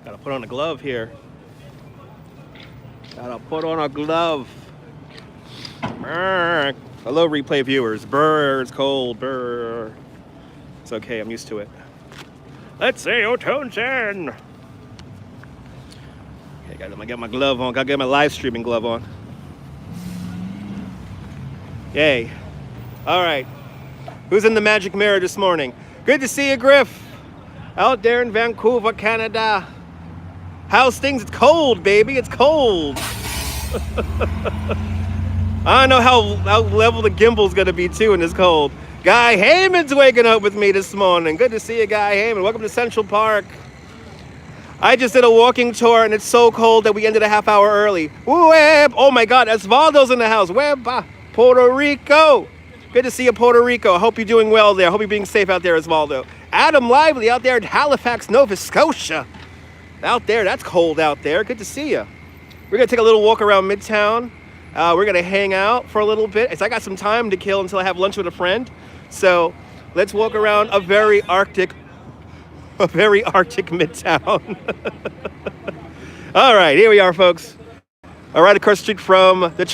Gotta put on a glove here. Gotta put on a glove. Brr. Hello, replay viewers. Brr, it's cold. Brr. It's okay, I'm used to it. Let's say Otonsen. Okay, gotta get my glove on. Gotta get my live streaming glove on. Yay. All right. Who's in the magic mirror this morning? Good to see you, Griff. Out there in Vancouver, Canada. How's things? It's cold, baby. It's cold. I don't know how level the gimbal's gonna be too in this cold. Guy Heyman's waking up with me this morning. Good to see you, Guy Heyman. Welcome to Central Park. I just did a walking tour and it's so cold that we ended a half hour early. Web! Oh my God, Osvaldo's in the house. Web, Puerto Rico. Good to see you, Puerto Rico. I hope you're doing well there. I hope you're being safe out there, Osvaldo. Adam Lively out there in Halifax, Nova Scotia. Out there, that's cold out there. Good to see you. We're gonna take a little walk around Midtown. We're gonna hang out for a little bit. I got some time to kill until I have lunch with a friend. So let's walk around a very arctic Midtown. All right, here we are, folks. All right, across the street from the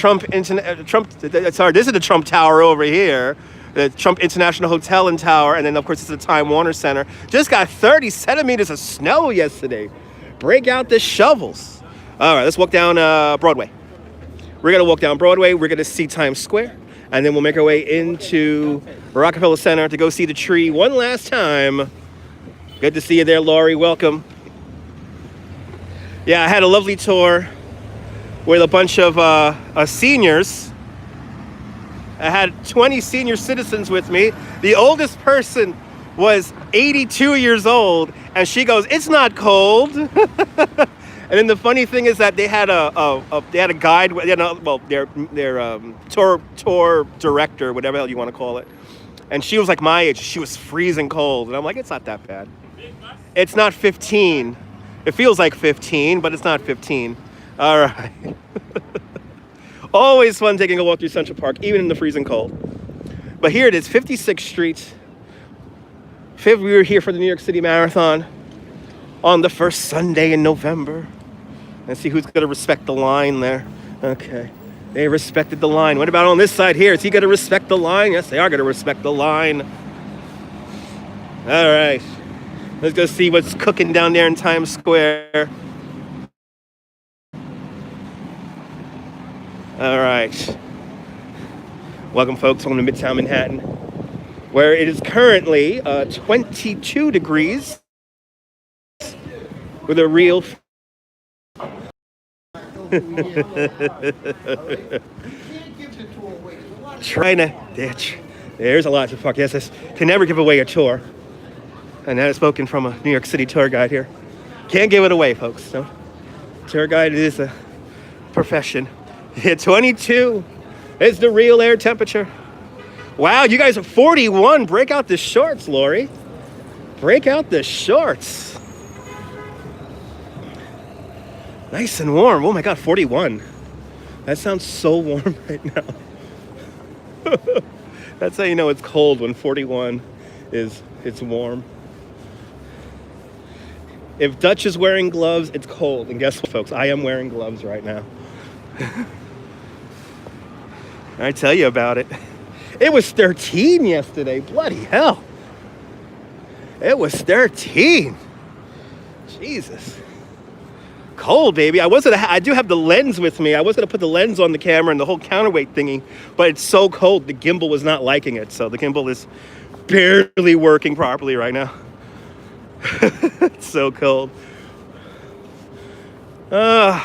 this is the Trump Tower over here. The Trump International Hotel and Tower, and then of course it's the Time Warner Center. Just got 30 centimeters of snow yesterday. Break out the shovels. All right, let's walk down Broadway. We're gonna walk down Broadway. We're gonna see Times Square, and then we'll make our way into Rockefeller Center to go see the tree one last time. Good to see you there, Laurie. Welcome. Yeah, I had a lovely tour with a bunch of seniors. I had 20 senior citizens with me. The oldest person was 82 years old, and she goes, "It's not cold." And then the funny thing is that they had a guide, their tour director, whatever the hell you want to call it, and she was like my age. She was freezing cold, and I'm like, it's not that bad. It's not 15. It feels like 15, but it's not 15. All right. Always fun taking a walk through Central Park, even in the freezing cold. But here it is, 56th Street. We were here for the New York City Marathon on the first Sunday in November. Let's see who's going to respect the line there. Okay, they respected the line. What about on this side here? Is he going to respect the line? Yes, they are going to respect the line. All right, let's go see what's cooking down there in Times Square. All right. Welcome, folks, home to Midtown Manhattan, where it is currently 22 degrees with a real... Trying to ditch. There's a lot to fuck. Yes, can never give away a tour. And that is spoken from a New York City tour guide here. Can't give it away, folks. No. Tour guide is a profession. Yeah, 22 is the real air temperature. Wow, you guys are 41. Break out the shorts, Lori. Break out the shorts. Nice and warm. Oh my God, 41. That sounds so warm right now. That's how you know it's cold, when 41 it's warm. If Dutch is wearing gloves, it's cold. And guess what, folks? I am wearing gloves right now. I tell you about it. It was 13 yesterday. Bloody hell. It was 13. Jesus. Cold, baby. I do have the lens with me. I was going to put the lens on the camera and the whole counterweight thingy, but it's so cold, the gimbal was not liking it. So the gimbal is barely working properly right now. It's so cold. At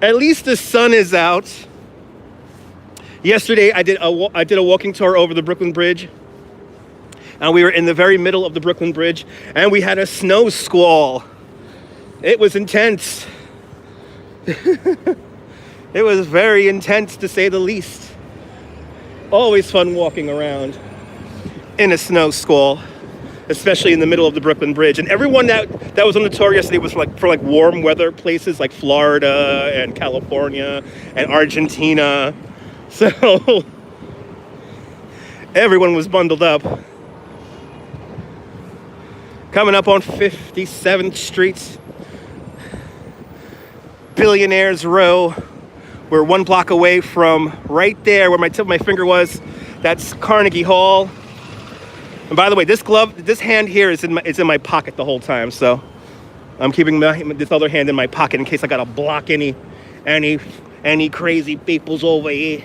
least the sun is out. Yesterday, I did a walking tour over the Brooklyn Bridge. And we were in the very middle of the Brooklyn Bridge, and we had a snow squall. It was intense. It was very intense, to say the least. Always fun walking around in a snow squall, especially in the middle of the Brooklyn Bridge. And everyone that was on the tour yesterday was for warm weather places like Florida and California and Argentina. So everyone was bundled up. Coming up on 57th Street, Billionaires Row. We're 1 block away from right there where my tip of my finger was. That's Carnegie Hall. And by the way, this hand here is in my pocket the whole time. So I'm keeping this other hand in my pocket in case I gotta block any crazy peoples over here.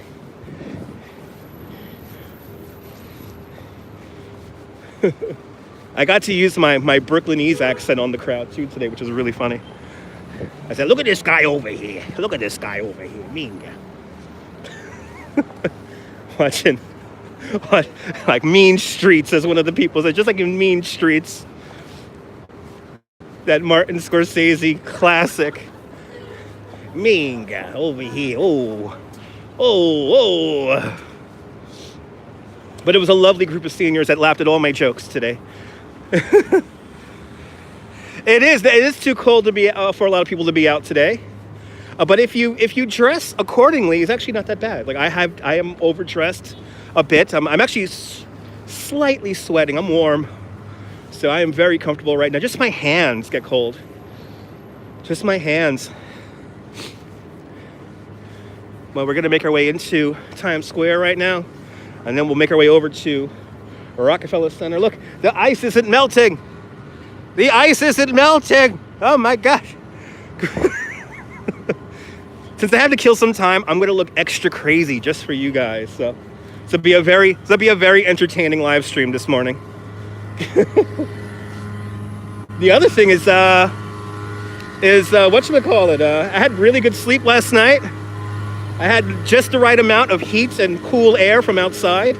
I got to use my Brooklynese accent on the crowd too today, which was really funny. I said, look at this guy over here. Look at this guy over here. Mean guy. Watching like Mean Streets, as one of the people said, just like in Mean Streets. That Martin Scorsese classic. Mean guy over here. Oh. But it was a lovely group of seniors that laughed at all my jokes today. It is too cold to be for a lot of people to be out today. But if you dress accordingly, it's actually not that bad. Like I am overdressed a bit. I'm actually slightly sweating. I'm warm. So I am very comfortable right now. Just my hands get cold. Just my hands. Well, we're going to make our way into Times Square right now. And then we'll make our way over to Rockefeller Center. Look, the ice isn't melting. The ice isn't melting. Oh my gosh. Since I have to kill some time, I'm going to look extra crazy just for you guys. So it'll be a very entertaining live stream this morning. The other thing is whatchamacallit? I had really good sleep last night. I had just the right amount of heat and cool air from outside.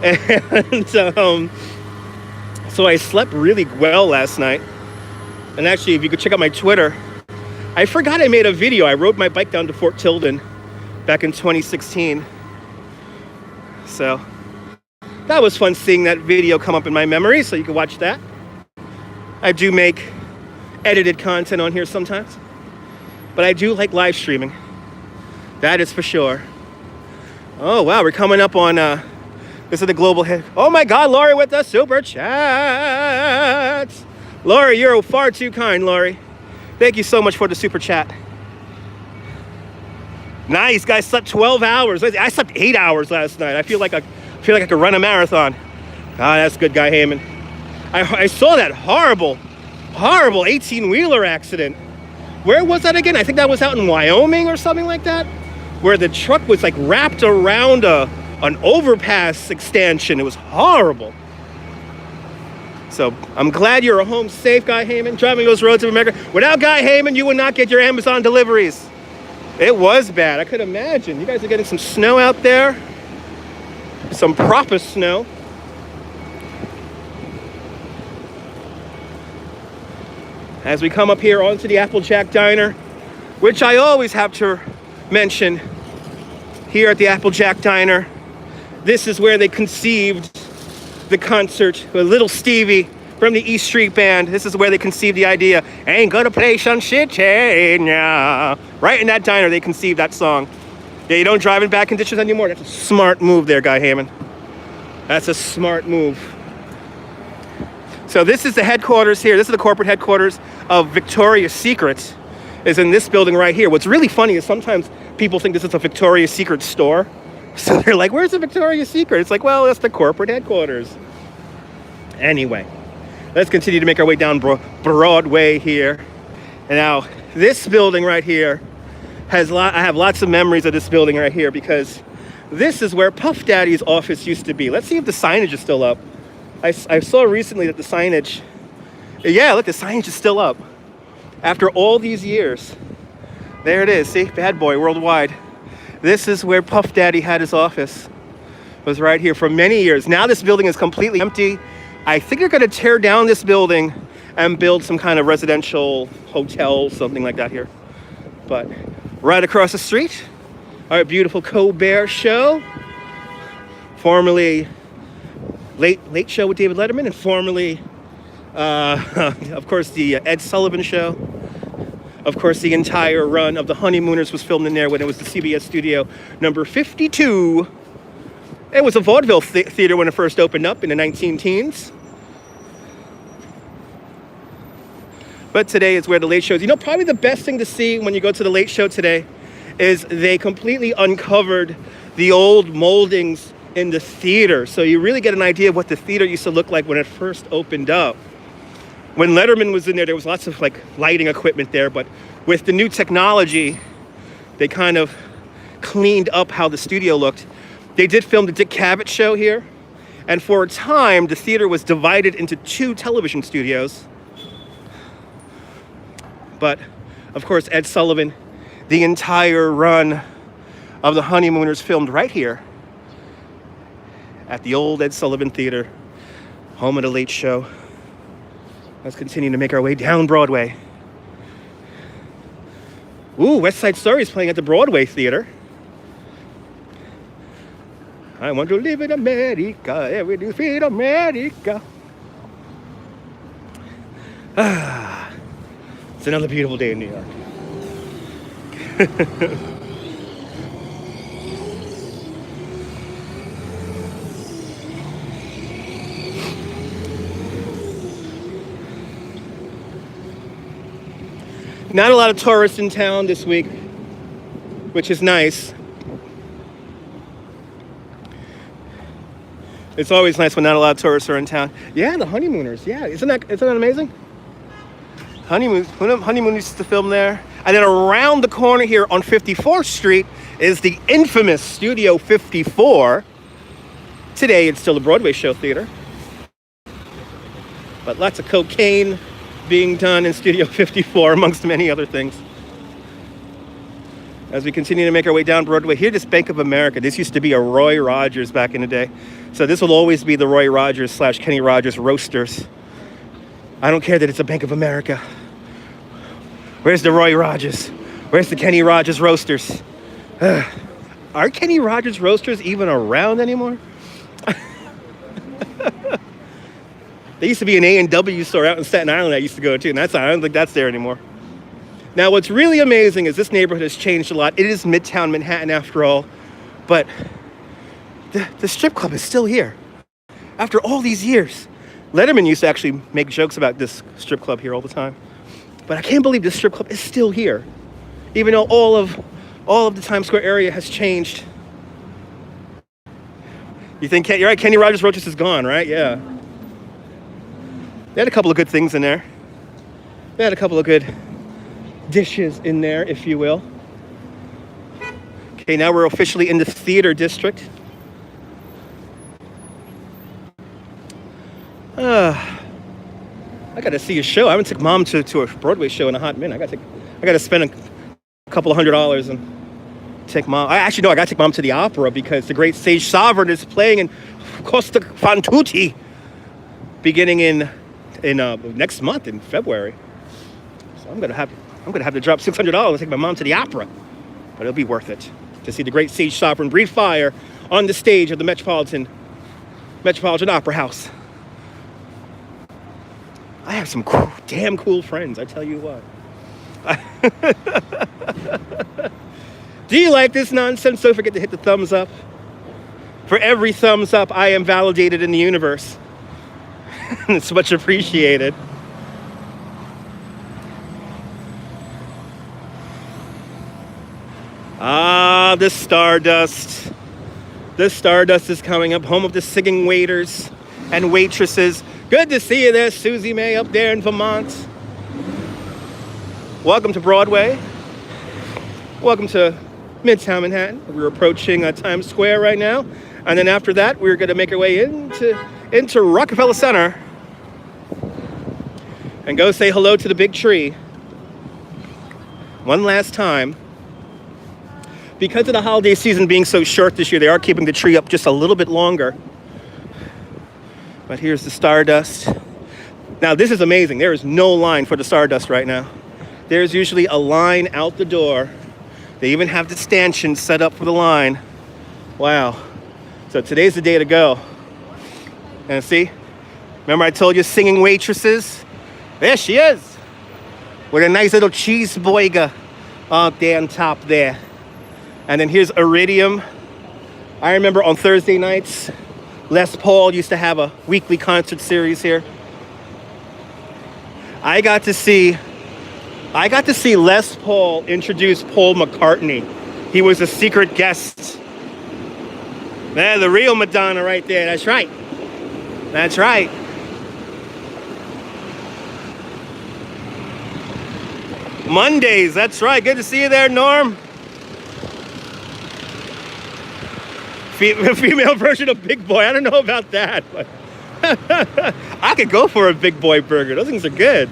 And so I slept really well last night. And actually, if you could check out my Twitter, I forgot I made a video. I rode my bike down to Fort Tilden back in 2016. So that was fun seeing that video come up in my memory, so you can watch that. I do make edited content on here sometimes, but I do like live streaming. That is for sure. Oh, wow, we're coming up on, this is the global head. Oh my God, Lori with the super chat. Lori, you're far too kind, Lori. Thank you so much for the super chat. Nice, guys, slept 12 hours. I slept 8 hours last night. I feel like I could run a marathon. Ah, that's good, Guy Heyman. I saw that horrible 18-wheeler accident. Where was that again? I think that was out in Wyoming or something like that, where the truck was like wrapped around an overpass extension. It was horrible. So I'm glad you're home safe, Guy Heyman, driving those roads of America. Without Guy Heyman, you would not get your Amazon deliveries. It was bad. I could imagine. You guys are getting some snow out there. Some proper snow. As we come up here onto the Applejack Diner, which I always have to mention here at the Applejack Diner. This is where they conceived the concert with Little Stevie from the East Street Band. This is where they conceived the idea, ain't gonna play some shit, yeah. Right in that diner, they conceived that song. Yeah, you don't drive in back conditions anymore. That's a smart move there, Guy Heyman. That's a smart move. So this is the headquarters here. This is the corporate headquarters of Victoria's Secret. Is in this building right here. What's really funny is sometimes people think this is a Victoria's Secret store. So they're like, where's the Victoria's Secret? It's like, well, that's the corporate headquarters. Anyway, let's continue to make our way down Broadway here. And now, this building right here I have lots of memories of this building right here because this is where Puff Daddy's office used to be. Let's see if the signage is still up. I saw recently that the signage, yeah, look, the signage is still up. After all these years. There it is, see? Bad Boy Worldwide. This is where Puff Daddy had his office. It was right here for many years. Now this building is completely empty. I think they're gonna tear down this building and build some kind of residential hotel, something like that here. But right across the street, our beautiful Colbert Show. Formerly Late Show with David Letterman, and formerly, of course, the Ed Sullivan Show. Of course, the entire run of The Honeymooners was filmed in there when it was the CBS studio number 52. It was a vaudeville theater when it first opened up in the 19-teens. But today is where the late shows. You know, probably the best thing to see when you go to the late show today is they completely uncovered the old moldings in the theater. So you really get an idea of what the theater used to look like when it first opened up. When Letterman was in there was lots of like lighting equipment there, but with the new technology, they kind of cleaned up how the studio looked. They did film the Dick Cavett show here, and for a time, the theater was divided into 2 television studios. But, of course, Ed Sullivan, the entire run of The Honeymooners filmed right here at the old Ed Sullivan Theater, home of the Late Show. Let's continue to make our way down Broadway. Ooh, West Side Story is playing at the Broadway Theater. I want to live in America, every day feed America. It's another beautiful day in New York. Not a lot of tourists in town this week, which is nice. It's always nice when not a lot of tourists are in town. Yeah, the Honeymooners. Yeah, isn't that amazing? Honeymooners used to film there. And then around the corner here on 54th Street is the infamous Studio 54. Today it's still a Broadway show theater. But lots of cocaine being done in Studio 54, amongst many other things. As we continue to make our way down Broadway, here is Bank of America. This used to be a Roy Rogers back in the day. So this will always be the Roy Rogers / Kenny Rogers Roasters. I don't care that it's a Bank of America. Where's the Roy Rogers? Where's the Kenny Rogers Roasters? Are Kenny Rogers Roasters even around anymore? There used to be an A&W store out in Staten Island I used to go to, and I don't think that's there anymore. Now, what's really amazing is this neighborhood has changed a lot. It is Midtown Manhattan after all, but the strip club is still here after all these years. Letterman used to actually make jokes about this strip club here all the time, but I can't believe this strip club is still here, even though all of the Times Square area has changed. You think, you're right, Kenny Rogers Roasters is gone, right? Yeah. They had a couple of good things in there. They had a couple of good dishes in there, if you will. Okay, now we're officially in the theater district. I gotta see a show. I haven't took Mom to a Broadway show in a hot minute. I gotta spend a couple of $100s and take Mom. I gotta take Mom to the opera because the Great Sage Sovereign is playing in Costa fan tutte beginning in next month in February. So I'm gonna have to drop $600 and take my mom to the opera, but it'll be worth it to see the Great Sage Sovereign breathe fire on the stage of the Metropolitan Opera House. I have some damn cool friends, I tell you what. Do you like this nonsense? Don't forget to hit the thumbs up. For every thumbs up, I am validated in the universe. It's much appreciated. The Stardust. The Stardust is coming up, home of the singing waiters and waitresses. Good to see you there, Susie May, up there in Vermont. Welcome to Broadway. Welcome to Midtown Manhattan. We're approaching Times Square right now. And then after that, we're going to make our way into Rockefeller Center and go say hello to the big tree one last time. Because of the holiday season being so short this year, they are keeping the tree up just a little bit longer. But here's the Stardust. Now, this is amazing. There is no line for the Stardust right now. There's usually a line out the door. They even have the stanchions set up for the line. Wow. So today's the day to go. And see? Remember I told you singing waitresses? There she is. With a nice little cheeseburger up there on top there. And then here's Iridium. I remember on Thursday nights, Les Paul used to have a weekly concert series here. I got to see Les Paul introduce Paul McCartney. He was a secret guest. Man, the real Madonna right there. That's right. That's right. Mondays, that's right. Good to see you there, Norm. Female version of Big Boy. I don't know about that, but I could go for a Big Boy burger. Those things are good.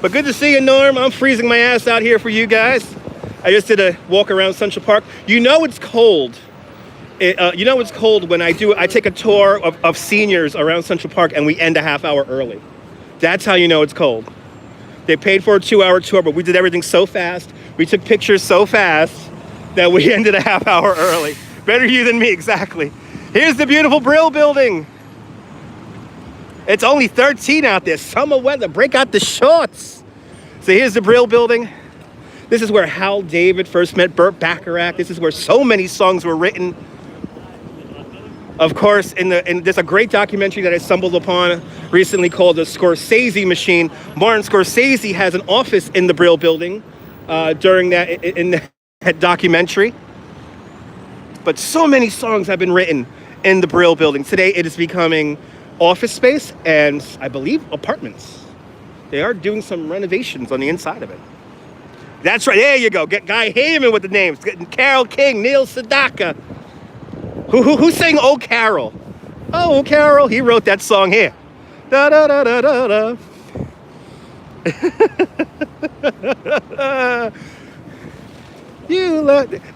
But good to see you, Norm. I'm freezing my ass out here for you guys. I just did a walk around Central Park. You know it's cold. You know it's cold when I take a tour of seniors around Central Park and we end a half hour early. That's how you know it's cold. They paid for a 2-hour tour, but we did everything so fast. We took pictures so fast that we ended a half hour early. Better you than me, exactly. Here's the beautiful Brill Building. It's only 13 out there. Summer weather. Break out the shorts. So here's the Brill Building. This is where Hal David first met Burt Bacharach. This is where so many songs were written. Of course, there's a great documentary that I stumbled upon recently called The Scorsese Machine. Martin Scorsese has an office in the Brill Building during that documentary. But so many songs have been written in the Brill Building. Today it is becoming office space and I believe apartments. They are doing some renovations on the inside of it. That's right, there you go. Get Guy Heyman with the names. Getting Carole King, Neil Sedaka. Who sang Oh Carol? Oh Carol, he wrote that song here. Da da da da da da.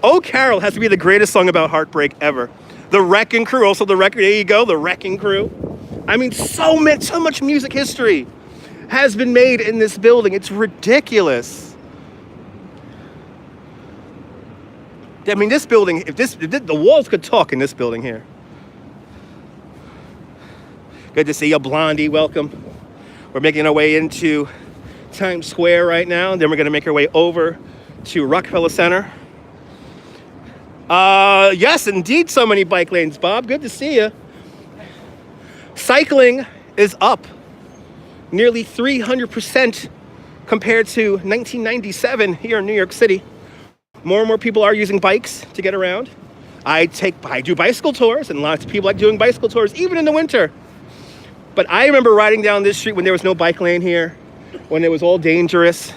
Oh Carol has to be the greatest song about heartbreak ever. The Wrecking Crew, also the record. There you go, the Wrecking Crew. I mean, so much music history has been made in this building. It's ridiculous. I mean, this building, if the walls could talk in this building here. Good to see you, Blondie. Welcome. We're making our way into Times Square right now. Then we're going to make our way over to Rockefeller Center. Yes, indeed, so many bike lanes, Bob. Good to see you. Cycling is up nearly 300% compared to 1997 here in New York City. More and more people are using bikes to get around. I do bicycle tours, and lots of people like doing bicycle tours, even in the winter. But I remember riding down this street when there was no bike lane here, when it was all dangerous.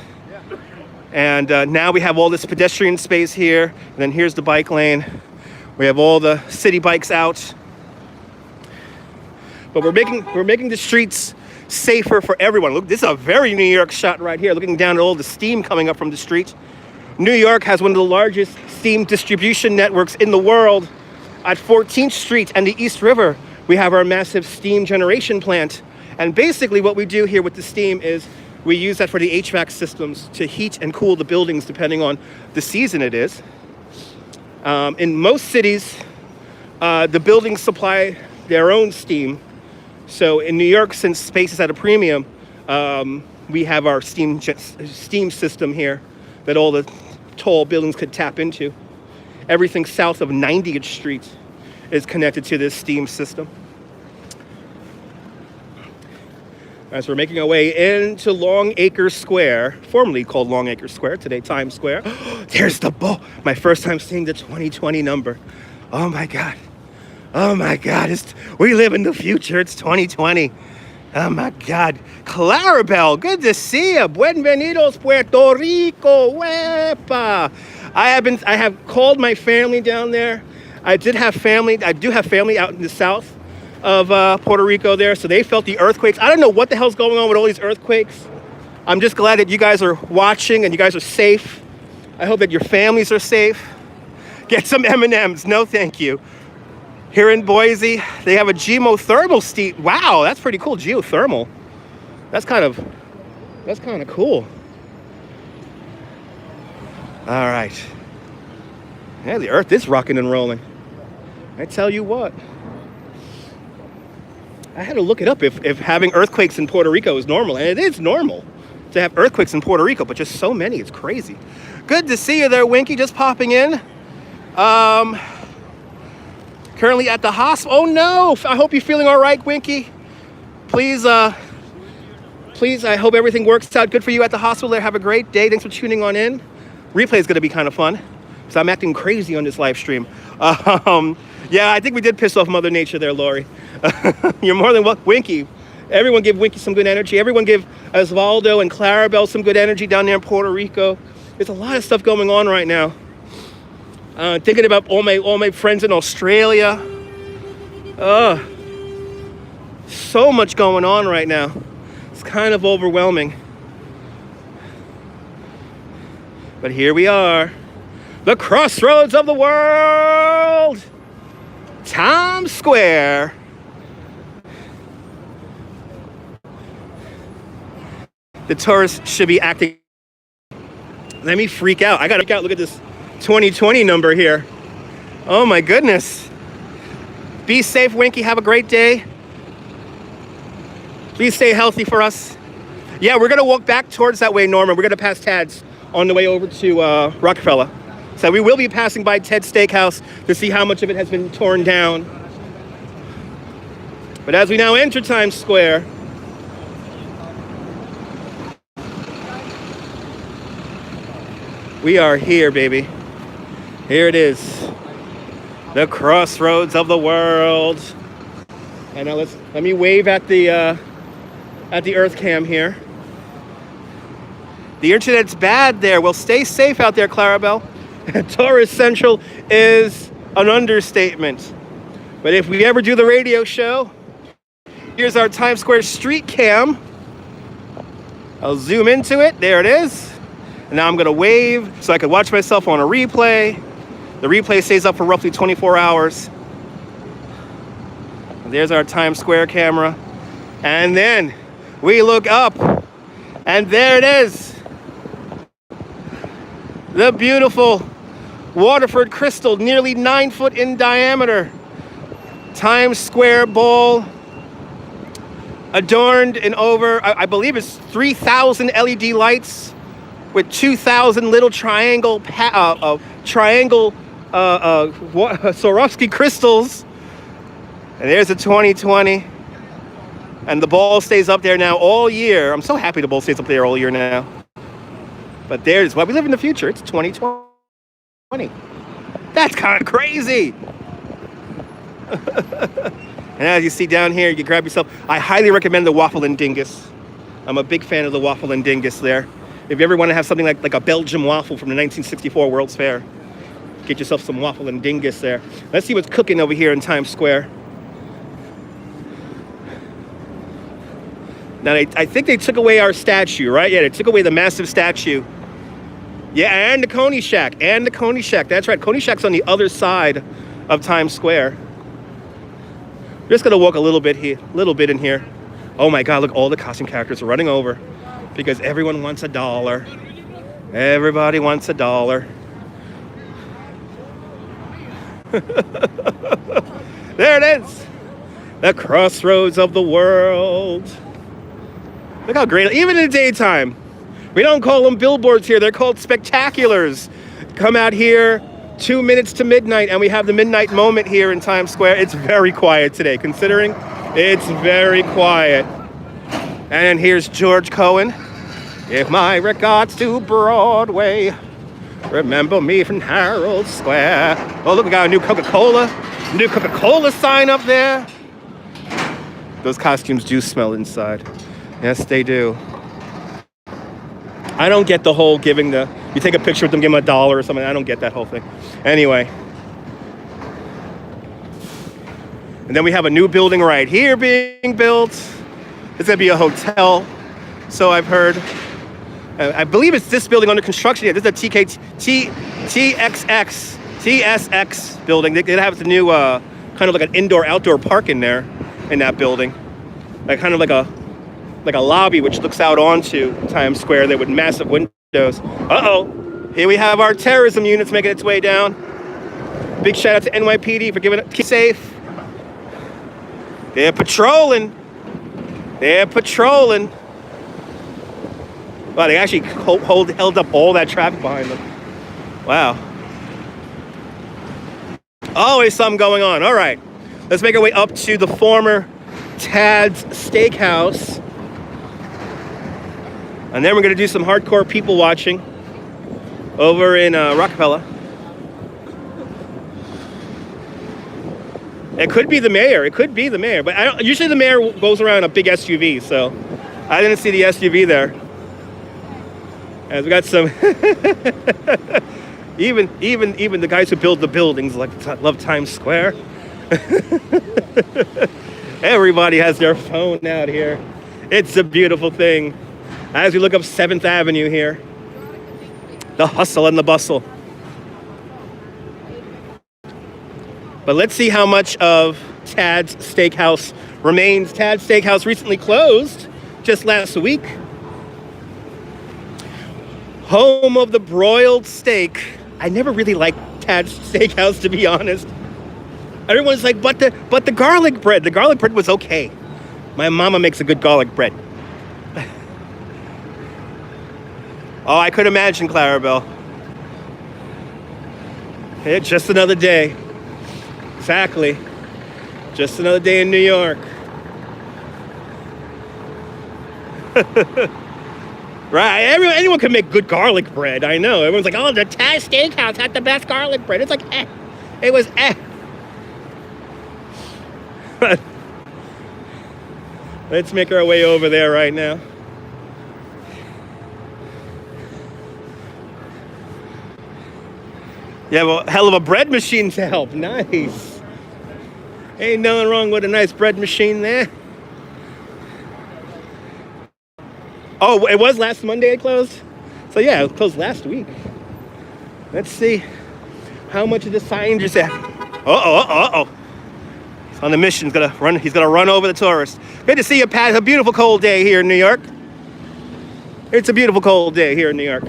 And now we have all this pedestrian space here. And then here's the bike lane. We have all the city bikes out. But we're making the streets safer for everyone. Look, this is a very New York shot right here, looking down at all the steam coming up from the street. New York has one of the largest steam distribution networks in the world. At 14th Street and the East River, we have our massive steam generation plant. And basically what we do here with the steam is we use that for the HVAC systems to heat and cool the buildings depending on the season it is. In most cities, the buildings supply their own steam. So in New York, since space is at a premium, we have our steam system here that all the tall buildings could tap into. Everything south of 90th Street is connected to this steam system. As we're making our way into Longacre Square, formerly called Longacre Square, today Times Square. There's the ball. My first time seeing the 2020 number. Oh my God. Oh my God. We live in the future. It's 2020. Oh my God. Clarabelle, good to see you. Bienvenidos, Puerto Rico. Wepa. I have called my family down there. I do have family out in the south of Puerto Rico there, so they felt the earthquakes. I don't know what the hell's going on with all these earthquakes. I'm just glad that you guys are watching and you guys are safe. I hope that your families are safe. Get some M&Ms. No, thank you. Here in Boise, they have a geothermal steam. Wow, that's pretty cool. Geothermal. That's kind of cool. All right. Yeah, the earth is rocking and rolling. I tell you what. I had to look it up if having earthquakes in Puerto Rico is normal. And it is normal to have earthquakes in Puerto Rico, but just so many. It's crazy. Good to see you there, Winky, just popping in. Currently at the hospital. Oh no, I hope you're feeling all right, Winky. Please Please, I hope everything works out good for you at the hospital. Have a great day. Thanks for tuning on in. Replay is going to be kind of fun because I'm acting crazy on this live stream. Yeah, I think we did piss off Mother Nature there, Lori. You're more than welcome. Winky. Everyone give Winky some good energy. Everyone give Osvaldo and Clarabelle some good energy down there in Puerto Rico. There's a lot of stuff going on right now. Thinking about all my friends in Australia. So much going on right now. It's kind of overwhelming. But here we are. The crossroads of the world. Times Square. The tourists should be acting. Let me freak out. I gotta freak out. Look at this 2020 number here. Oh my goodness. Be safe, Winky. Have a great day. Please stay healthy for us. Yeah, we're gonna walk back towards that way, Norman. We're gonna pass Tad's on the way over to Rockefeller. So we will be passing by Ted's Steakhouse to see how much of it has been torn down. But as we now enter Times Square, we are here, baby. Here it is. The crossroads of the world. And now let me wave at the Earth Cam here. The internet's bad there. Well, stay safe out there, Clarabelle. Tourist Central is an understatement. But if we ever do the radio show, here's our Times Square street cam. I'll zoom into it. There it is. And now I'm going to wave so I can watch myself on a replay. The replay stays up for roughly 24 hours. And there's our Times Square camera. And then we look up, and there it is. The beautiful Waterford crystal, nearly 9 foot in diameter. Times Square Bowl, adorned in over, I believe it's 3,000 LED lights with 2,000 little triangle Swarovski crystals. And there's a 2020. And the ball stays up there now all year. I'm so happy the ball stays up there all year now. But there's why we live in the future. It's 2020. That's kind of crazy. And as you see down here, you grab yourself. I highly recommend the waffle and dingus. I'm a big fan of the waffle and dingus there. If you ever want to have something like a Belgian waffle from the 1964 World's Fair, get yourself some waffle and dingus there. Let's see what's cooking over here in Times Square. Now, I think they took away our statue, right? Yeah, they took away the massive statue. Yeah, and the Coney Shack. That's right. Coney Shack's on the other side of Times Square. We're just gonna walk a little bit in here. Oh my God! Look, all the costume characters are running over because everyone wants $1. Everybody wants $1. There it is. The crossroads of the world. Look how great! Even in the daytime. We don't call them billboards here. They're called spectaculars. Come out here 2 minutes to midnight, and we have the midnight moment here in Times Square. It's very quiet today, considering it's very quiet. And then here's George Cohen. If my regards to Broadway, remember me from Herald Square. Oh, look, we got a new Coca-Cola sign up there. Those costumes do smell inside. Yes, they do. I don't get the whole giving you take a picture with them, give them $1 or something. I don't get that whole thing. Anyway. And then we have a new building right here being built. It's going to be a hotel, so I've heard. I believe it's this building under construction. Yeah, this is a TSX building. They have the new kind of like an indoor-outdoor park in there, in that building. Like kind of like a lobby which looks out onto Times Square there with massive windows. Uh-oh. Here we have our terrorism units making its way down. Big shout out to NYPD for giving it keep safe. They're patrolling. Wow, they actually held up all that traffic behind them. Wow. Always something going on. All right. Let's make our way up to the former Tad's Steakhouse. And then we're going to do some hardcore people watching over in Rockefeller. It could be the mayor. It could be the mayor. But usually the mayor goes around a big SUV, so I didn't see the SUV there. As we got some... even the guys who build the buildings love Times Square. Everybody has their phone out here. It's a beautiful thing. As we look up 7th Avenue here, the hustle and the bustle. But let's see how much of Tad's Steakhouse remains. Tad's Steakhouse recently closed just last week. Home of the broiled steak. I never really liked Tad's Steakhouse, to be honest. Everyone's like, but the garlic bread. The garlic bread was okay. My mama makes a good garlic bread. Oh, I could imagine, Clarabelle. It's just another day. Exactly. Just another day in New York. Right? Anyone can make good garlic bread. I know. Everyone's like, oh, the Taz Steakhouse had the best garlic bread. It's like, It was Let's make our way over there right now. You have a hell of a bread machine to help. Nice. Ain't nothing wrong with a nice bread machine there. Oh, it was last Monday it closed? So yeah, it closed last week. Let's see how much of the sign just said. Uh-oh. He's on the mission. He's gonna run over the tourists. Good to see you, Pat. It's a beautiful cold day here in New York. It's a beautiful cold day here in New York.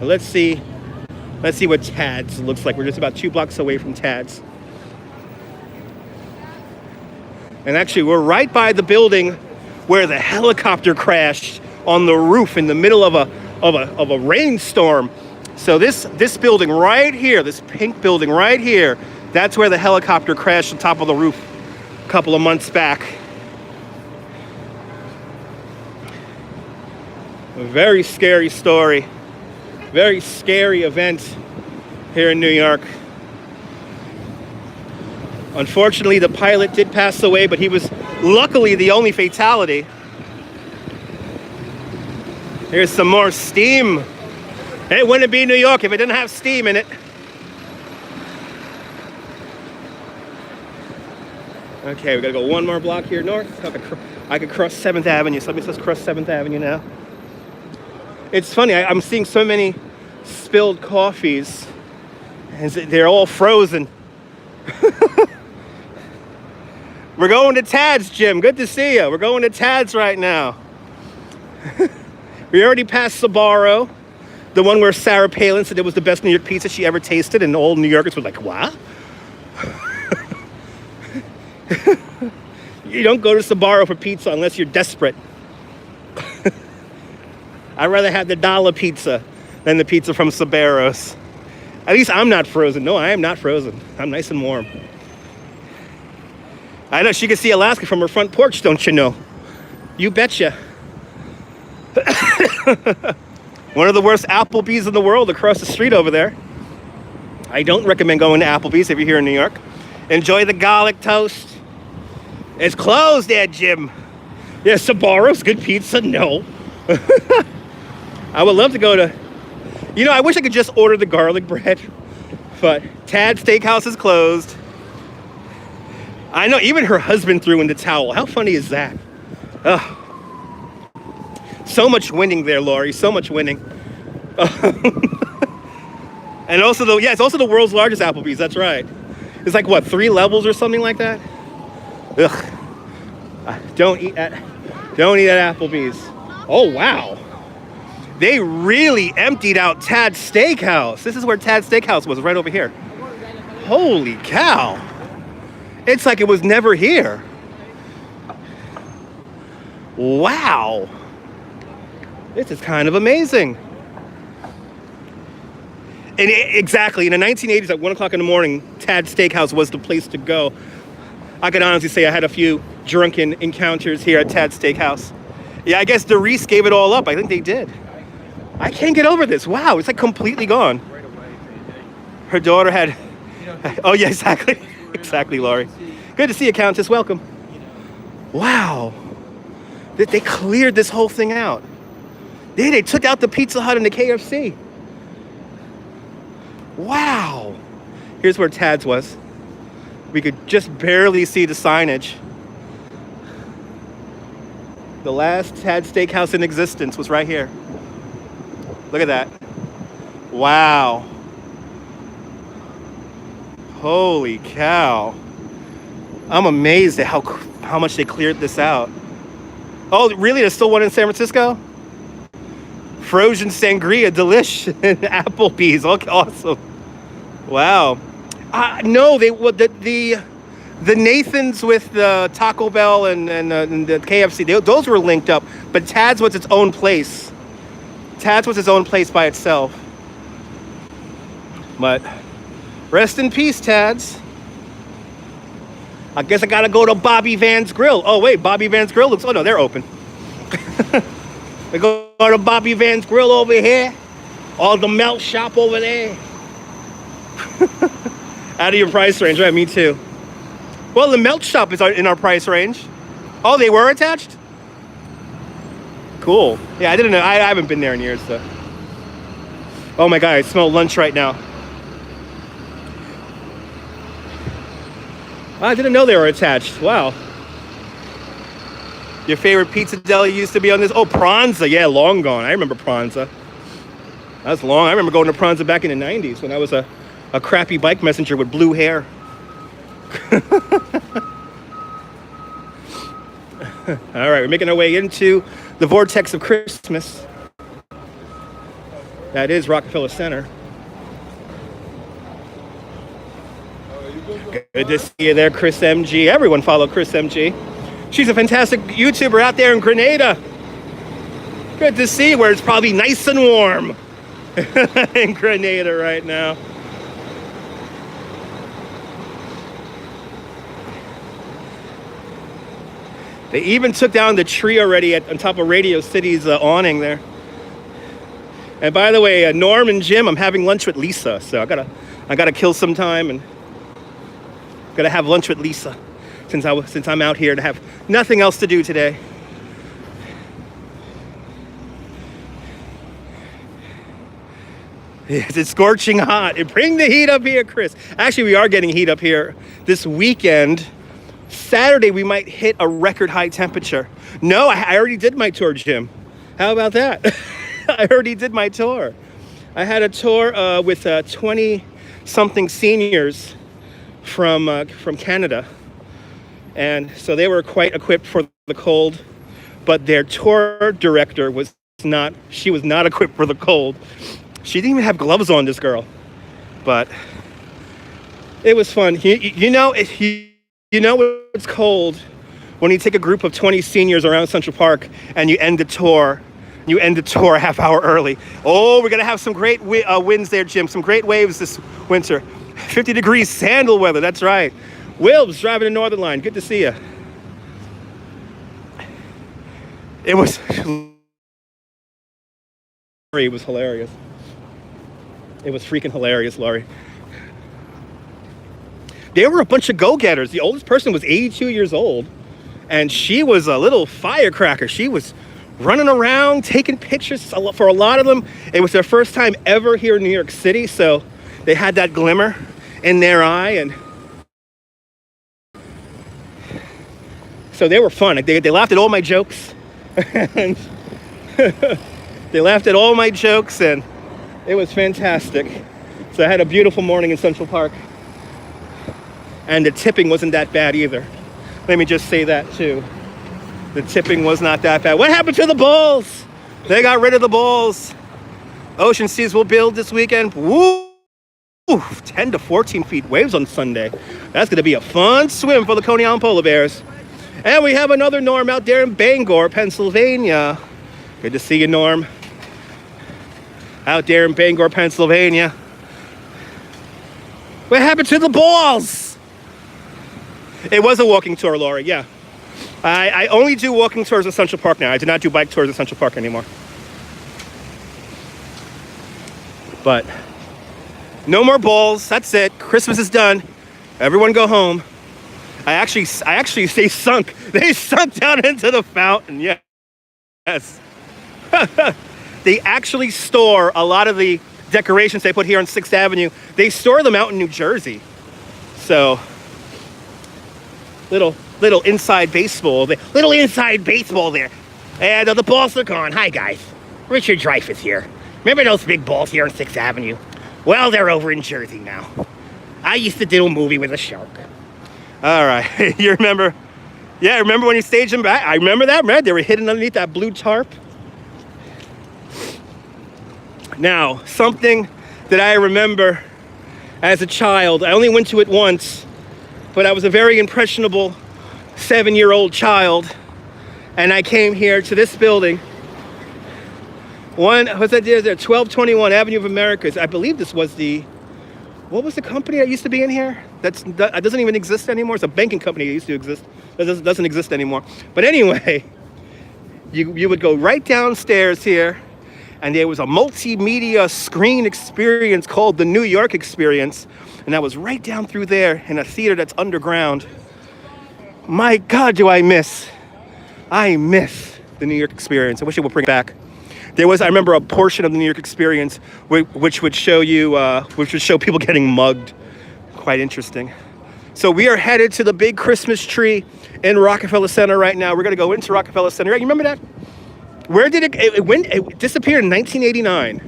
Let's see what Tad's looks like. We're just about 2 blocks away from Tad's. And actually, we're right by the building where the helicopter crashed on the roof in the middle of a rainstorm. So this building right here, this pink building right here, that's where the helicopter crashed on top of the roof a couple of months back. A very scary story. Very scary event here in New York. Unfortunately, the pilot did pass away, but he was luckily the only fatality. Here's some more steam. It wouldn't be New York if it didn't have steam in it. Okay, we gotta go one more block here north. I could cross 7th Avenue. Somebody says cross 7th Avenue now. It's funny, I'm seeing so many spilled coffees, and they're all frozen. We're going to Tad's, Jim. Good to see you. We're going to Tad's right now. We already passed Sbarro, the one where Sarah Palin said it was the best New York pizza she ever tasted, and all New Yorkers were like, what? You don't go to Sbarro for pizza unless you're desperate. I'd rather have the dollar pizza than the pizza from Sbarro's. At least I'm not frozen. No, I am not frozen. I'm nice and warm. I know she can see Alaska from her front porch, don't you know? You betcha. One of the worst Applebee's in the world across the street over there. I don't recommend going to Applebee's if you're here in New York. Enjoy the garlic toast. It's closed there, Jim. Yeah, Sbarro's good pizza? No. I would love to go to... You know, I wish I could just order the garlic bread. But Tad's Steakhouse is closed. I know, even her husband threw in the towel. How funny is that? Ugh. So much winning there, Laurie. So much winning. And also, it's also the world's largest Applebee's. That's right. It's like, what, 3 levels or something like that? Ugh. Don't eat at Applebee's. Oh, wow. They really emptied out Tad's Steakhouse. This is where Tad's Steakhouse was, right over here. Holy cow. It's like it was never here. Wow. This is kind of amazing. And exactly, in the 1980s at 1 o'clock in the morning, Tad's Steakhouse was the place to go. I can honestly say I had a few drunken encounters here at Tad's Steakhouse. Yeah, I guess Doris gave it all up. I think they did. I can't get over this. Wow, it's like completely gone. Her daughter had... Oh, yeah, exactly. Exactly, Laurie. Good to see you, Countess. Welcome. Wow. They cleared this whole thing out. They took out the Pizza Hut and the KFC. Wow. Here's where Tad's was. We could just barely see the signage. The last Tad's Steakhouse in existence was right here. Look at that. Wow. Holy cow. I'm amazed at how much they cleared this out. Oh, really? There's still one in San Francisco? Frozen sangria, delish, and Applebee's. Okay, awesome. Wow. No, the Nathan's with the Taco Bell and the KFC, those were linked up. But Tad's was its own place. Tad's was its own place by itself. But rest in peace, Tad's. I guess I gotta go to Bobby Van's Grill. Oh wait, Bobby Van's Grill looks, oh no, they're open. We go to Bobby Van's Grill over here. All the melt shop over there. Out of your price range, right? Me too. Well, the melt shop is in our price range. Oh, they were attached? Cool. Yeah, I didn't know. I haven't been there in years, so. Oh my God, I smell lunch right now. I didn't know they were attached. Wow. Your favorite pizza deli used to be on this? Oh, Pranza. Yeah, long gone. I remember Pranza. That's long. I remember going to Pranza back in the 90s when I was a crappy bike messenger with blue hair. All right, we're making our way into the vortex of Christmas. That is Rockefeller Center. Good to see you there, Chris MG. Everyone follow Chris MG. She's a fantastic YouTuber out there in Grenada. Good to see where it's probably nice and warm in Grenada right now. They even took down the tree already on top of Radio City's awning there. And by the way, Norm and Jim, I'm having lunch with Lisa, so I gotta kill some time and gotta have lunch with Lisa since I'm out here to have nothing else to do today. It's scorching hot. Bring the heat up here, Chris. Actually, we are getting heat up here this weekend. Saturday, we might hit a record high temperature. No, I already did my tour, Jim. How about that? I already did my tour. I had a tour with 20-something seniors from Canada. And so they were quite equipped for the cold. But their tour director was not equipped for the cold. She didn't even have gloves on, this girl. But it was fun. You know it's cold when you take a group of 20 seniors around Central Park and you end the tour a half hour early. Oh, we're going to have some great winds there, Jim. Some great waves this winter. 50 degrees sandal weather, that's right. Will's driving the Northern Line. Good to see you. It was hilarious. It was freaking hilarious, Laurie. They were a bunch of go-getters. The oldest person was 82 years old, and she was a little firecracker. She was running around, taking pictures. For a lot of them, it was their first time ever here in New York City, so they had that glimmer in their eye, and so they were fun. They laughed at all my jokes. And they laughed at all my jokes, and it was fantastic. So I had a beautiful morning in Central Park. And the tipping wasn't that bad either. Let me just say that too. The tipping was not that bad. What happened to the Bulls? They got rid of the Bulls. Ocean Seas will build this weekend. Woo! 10 to 14 feet waves on Sunday. That's going to be a fun swim for the Coney Island Polar Bears. And we have another Norm out there in Bangor, Pennsylvania. Good to see you, Norm. Out there in Bangor, Pennsylvania. What happened to the balls? It was a walking tour, Laura, yeah. I only do walking tours in Central Park now. I do not do bike tours in Central Park anymore. But no more balls. That's it. Christmas is done. Everyone go home. I actually, they sunk down into the fountain. Yes. They actually store a lot of the decorations they put here on 6th Avenue. They store them out in New Jersey. So, little inside baseball there. And the balls are gone. Hi, guys. Richard Dreyfuss here. Remember those big balls here on 6th Avenue? Well, they're over in Jersey now. I used to do a movie with a shark. All right. You remember? Yeah, remember when you staged them back? I remember that, man. They were hidden underneath that blue tarp. Now, something that I remember as a child, I only went to it once, but I was a very impressionable 7-year-old child, and I came here to this building. What's that there? 1221 Avenue of Americas. I believe this was what was the company that used to be in here? That doesn't even exist anymore. It's a banking company that used to exist. That doesn't exist anymore. But anyway, you would go right downstairs here, and there was a multimedia screen experience called the New York Experience, and that was right down through there in a theater that's underground. My God, do I miss the New York Experience. I wish it would bring it back. I remember a portion of the New York Experience which would show people getting mugged. Quite interesting. So we are headed to the big Christmas tree in Rockefeller Center right now. We're gonna go into Rockefeller Center. You remember that? Where did it disappeared in 1989.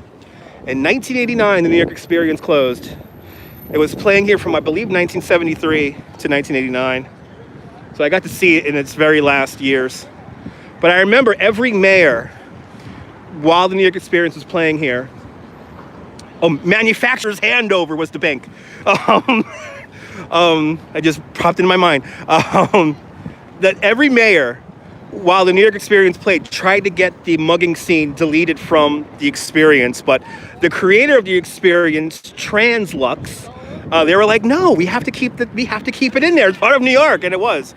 In 1989, the New York Experience closed. It was playing here from, I believe, 1973 to 1989. So I got to see it in its very last years. But I remember every mayor, while the New York Experience was playing here, Manufacturer's Handover was the bank. I just popped into my mind. That every mayor, while the New York Experience played, tried to get the mugging scene deleted from the experience. But the creator of the experience, Translux, they were like, no, we have to keep it in there. It's part of New York, and it was.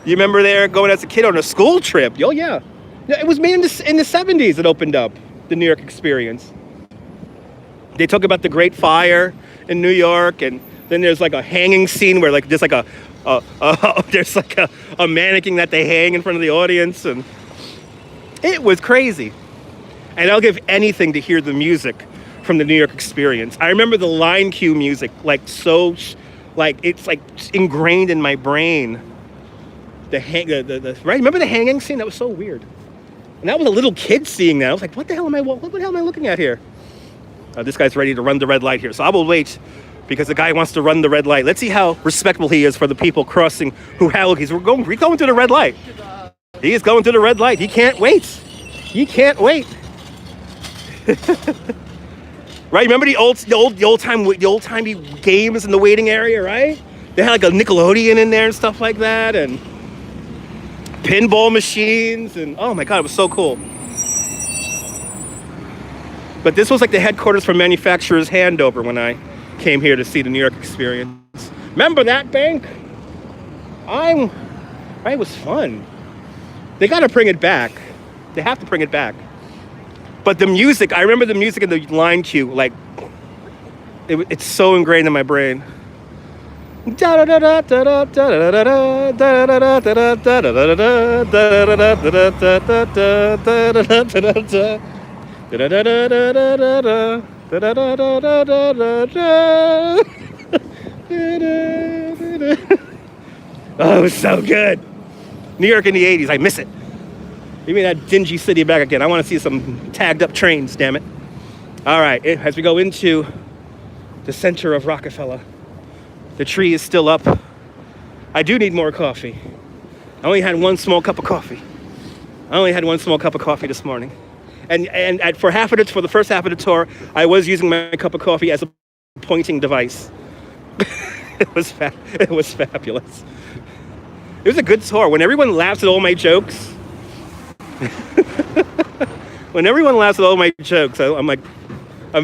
You remember there going as a kid on a school trip? Oh yeah. It was made in the 70s. It opened up the New York Experience. They talk about the Great Fire in New York, and then there's like a hanging scene where there's like a mannequin that they hang in front of the audience, and it was crazy. And I'll give anything to hear the music from the New York Experience. I remember the line cue music, it's ingrained in my brain. Right? Remember the hanging scene? That was so weird. And that was a little kid seeing that. I was like, what the hell am I looking at here? This guy's ready to run the red light here. So I will wait because the guy wants to run the red light. Let's see how respectful he is for the people crossing We're going to the red light. He is going to the red light. He can't wait. Right? Remember the old-timey games in the waiting area, right? They had like a Nickelodeon in there and stuff like that, and pinball machines, and oh my God, it was so cool. But this was like the headquarters for Manufacturer's Handover when I came here to see the New York Experience. Remember that bank? It was fun. They got to bring it back. They have to bring it back. But the music, I remember the music in the line cue, it's so ingrained in my brain. It was so good. New York in the 80s, I miss it. Give me that dingy city back again. I want to see some tagged up trains, damn it. All right, as we go into the center of Rockefeller, the tree is still up. I do need more coffee. I only had one small cup of coffee. This morning. And for the first half of the tour, I was using my cup of coffee as a pointing device. It was fabulous. It was a good tour. When everyone laughs at all my jokes, I'm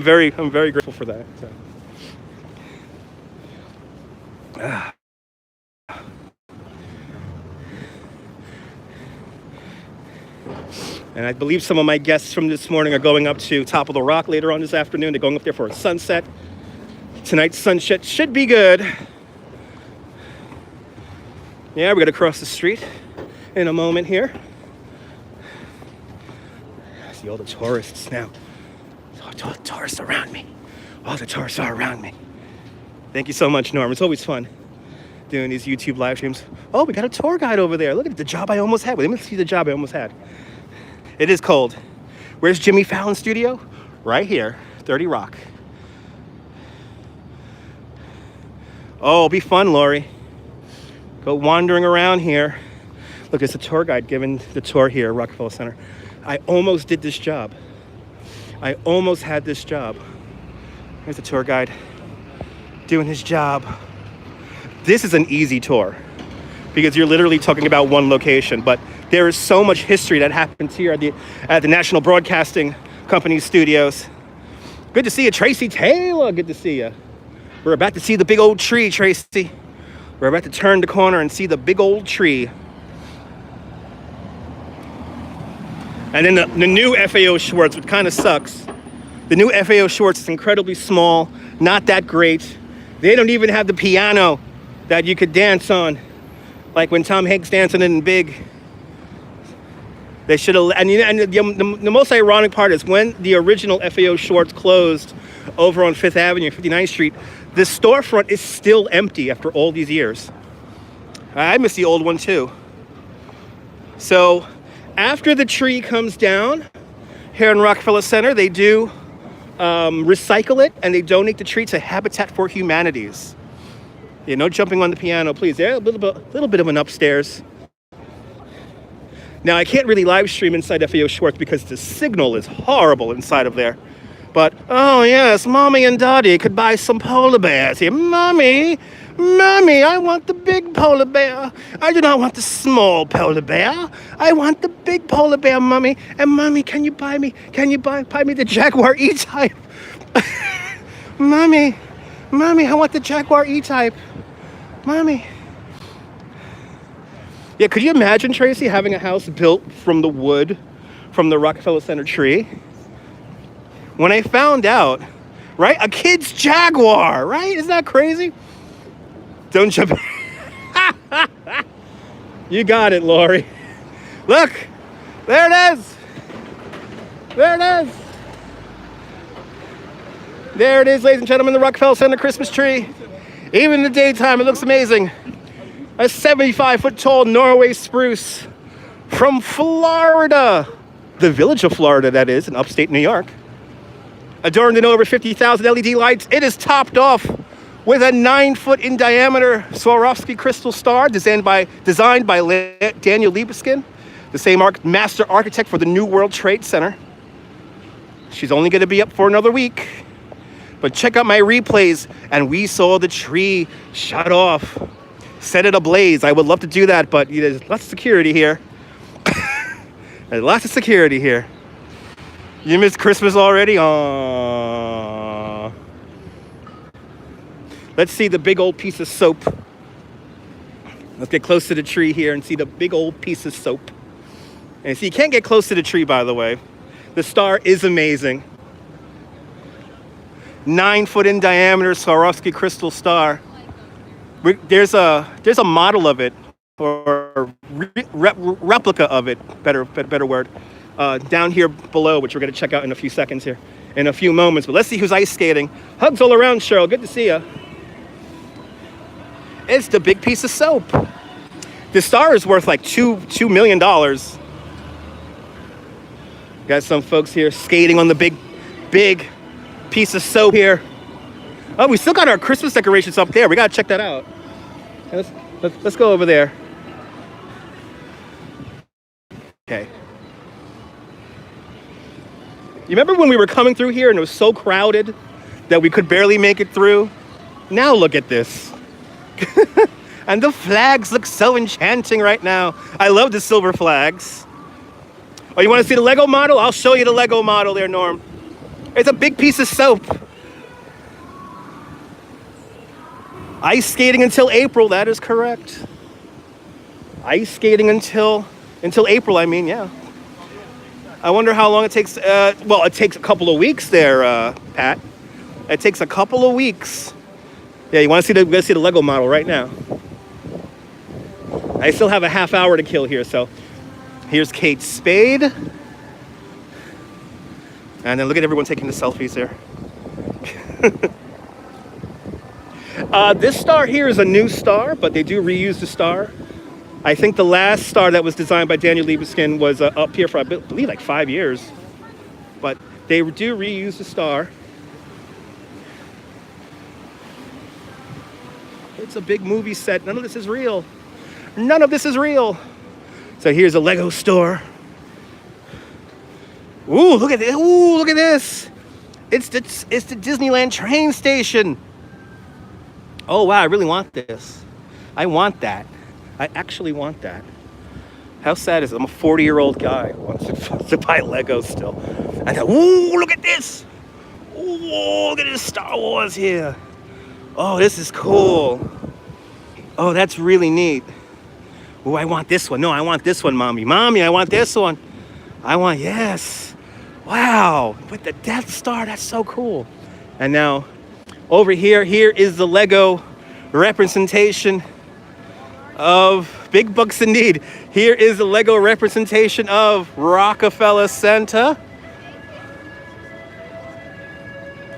very grateful for that. So. And I believe some of my guests from this morning are going up to Top of the Rock later on this afternoon. They're going up there for a sunset. Tonight's sunset should be good. Yeah, we're gonna cross the street in a moment here. I see all the tourists now. All the tourists around me. All the tourists are around me. Thank you so much, Norm. It's always fun doing these YouTube live streams. Oh, we got a tour guide over there. Look at the job I almost had. Let me see the job I almost had. It is cold. Where's Jimmy Fallon's studio? Right here, 30 Rock. Oh, it'll be fun, Lori. Go wandering around here. Look, there's a tour guide giving the tour here at Rockefeller Center. I almost did this job. I almost had this job. Here's the tour guide doing his job. This is an easy tour because you're literally talking about one location, but there is so much history that happens here at the National Broadcasting Company studios. Good to see you, Tracy Taylor. Good to see you. We're about to see the big old tree, Tracy. We're about to turn the corner and see the big old tree. And then the new FAO Schwartz, which kind of sucks. The new FAO Schwartz is incredibly small, not that great. They don't even have the piano that you could dance on, like when Tom Hanks dancing in Big. They should have, and the most ironic part is when the original FAO Schwartz closed over on 5th Avenue, 59th Street, the storefront is still empty after all these years. I miss the old one too. So after the tree comes down here in Rockefeller Center, they do recycle it and they donate the tree to Habitat for Humanities. Yeah, no jumping on the piano, please. There's a little bit of an upstairs. Now, I can't really live stream inside FAO Schwartz because the signal is horrible inside of there. But, oh yes, Mommy and Daddy could buy some polar bears here. Mommy, I want the big polar bear. I do not want the small polar bear. I want the big polar bear, Mommy. And Mommy, can you buy me the Jaguar E-Type? Mommy, I want the Jaguar E-Type. Mommy. Yeah, could you imagine, Tracy, having a house built from the wood from the Rockefeller Center tree? When I found out, right? A kid's Jaguar, right? Isn't that crazy? Don't jump. You got it, Lori. Look, there it is. There it is. There it is, ladies and gentlemen, the Rockefeller Center Christmas tree. Even in the daytime, it looks amazing. A 75-foot tall Norway spruce from Florida. The village of Florida, that is, in upstate New York. Adorned in over 50,000 LED lights, it is topped off with a 9-foot in diameter Swarovski crystal star designed by Daniel Libeskind, the same master architect for the New World Trade Center. She's only going to be up for another week. But check out my replays, and we saw the tree shut off, set it ablaze. I would love to do that, but there's lots of security here. There's lots of security here. You missed Christmas already? Aww. Let's see the big old piece of soap. Let's get close to the tree here and see the big old piece of soap. And see, you can't get close to the tree, by the way. The star is amazing. 9-foot in diameter Swarovski crystal star. There's a model of it, or replica of it, better word, down here below, which we're going to check out in a few seconds here, in a few moments. But let's see who's ice skating. Hugs all around, Cheryl. Good to see you. It's the big piece of soap. The star is worth like $2 million. Got some folks here skating on the big piece of soap here. Oh, we still got our Christmas decorations up there. We got to check that out. Let's go over there. Okay. You remember when we were coming through here and it was so crowded that we could barely make it through? Now look at this. And the flags look so enchanting right now. I love the silver flags. Oh, you want to see the Lego model? I'll show you the Lego model there, Norm. It's a big piece of soap. Ice skating until April, that is correct. Ice skating until April, I mean, yeah. I wonder how long it takes. Well, it takes a couple of weeks there, Pat. It takes a couple of weeks. Yeah, you want to see the Lego model right now. I still have a half hour to kill here, so here's Kate Spade. And then look at everyone taking the selfies there. This star here is a new star, but they do reuse the star. I think the last star that was designed by Daniel Libeskind was up here for, I believe, like 5 years. But they do reuse the star. It's a big movie set. None of this is real. None of this is real. So here's a Lego store. Ooh, look at this. Ooh, look at this. It's the Disneyland train station. Oh, wow, I really want this. I want that. I actually want that. How sad is it? I'm a 40-year-old guy who wants to buy Lego still. And then, ooh, look at this. Ooh, look at this Star Wars here. Oh, this is cool. Oh, that's really neat. Oh, I want this one. No, I want this one, Mommy. Mommy, I want this one. Yes. Wow. With the Death Star, that's so cool. And now, over here is the Lego representation of Big Bucks Indeed. Here is the Lego representation of Rockefeller Center.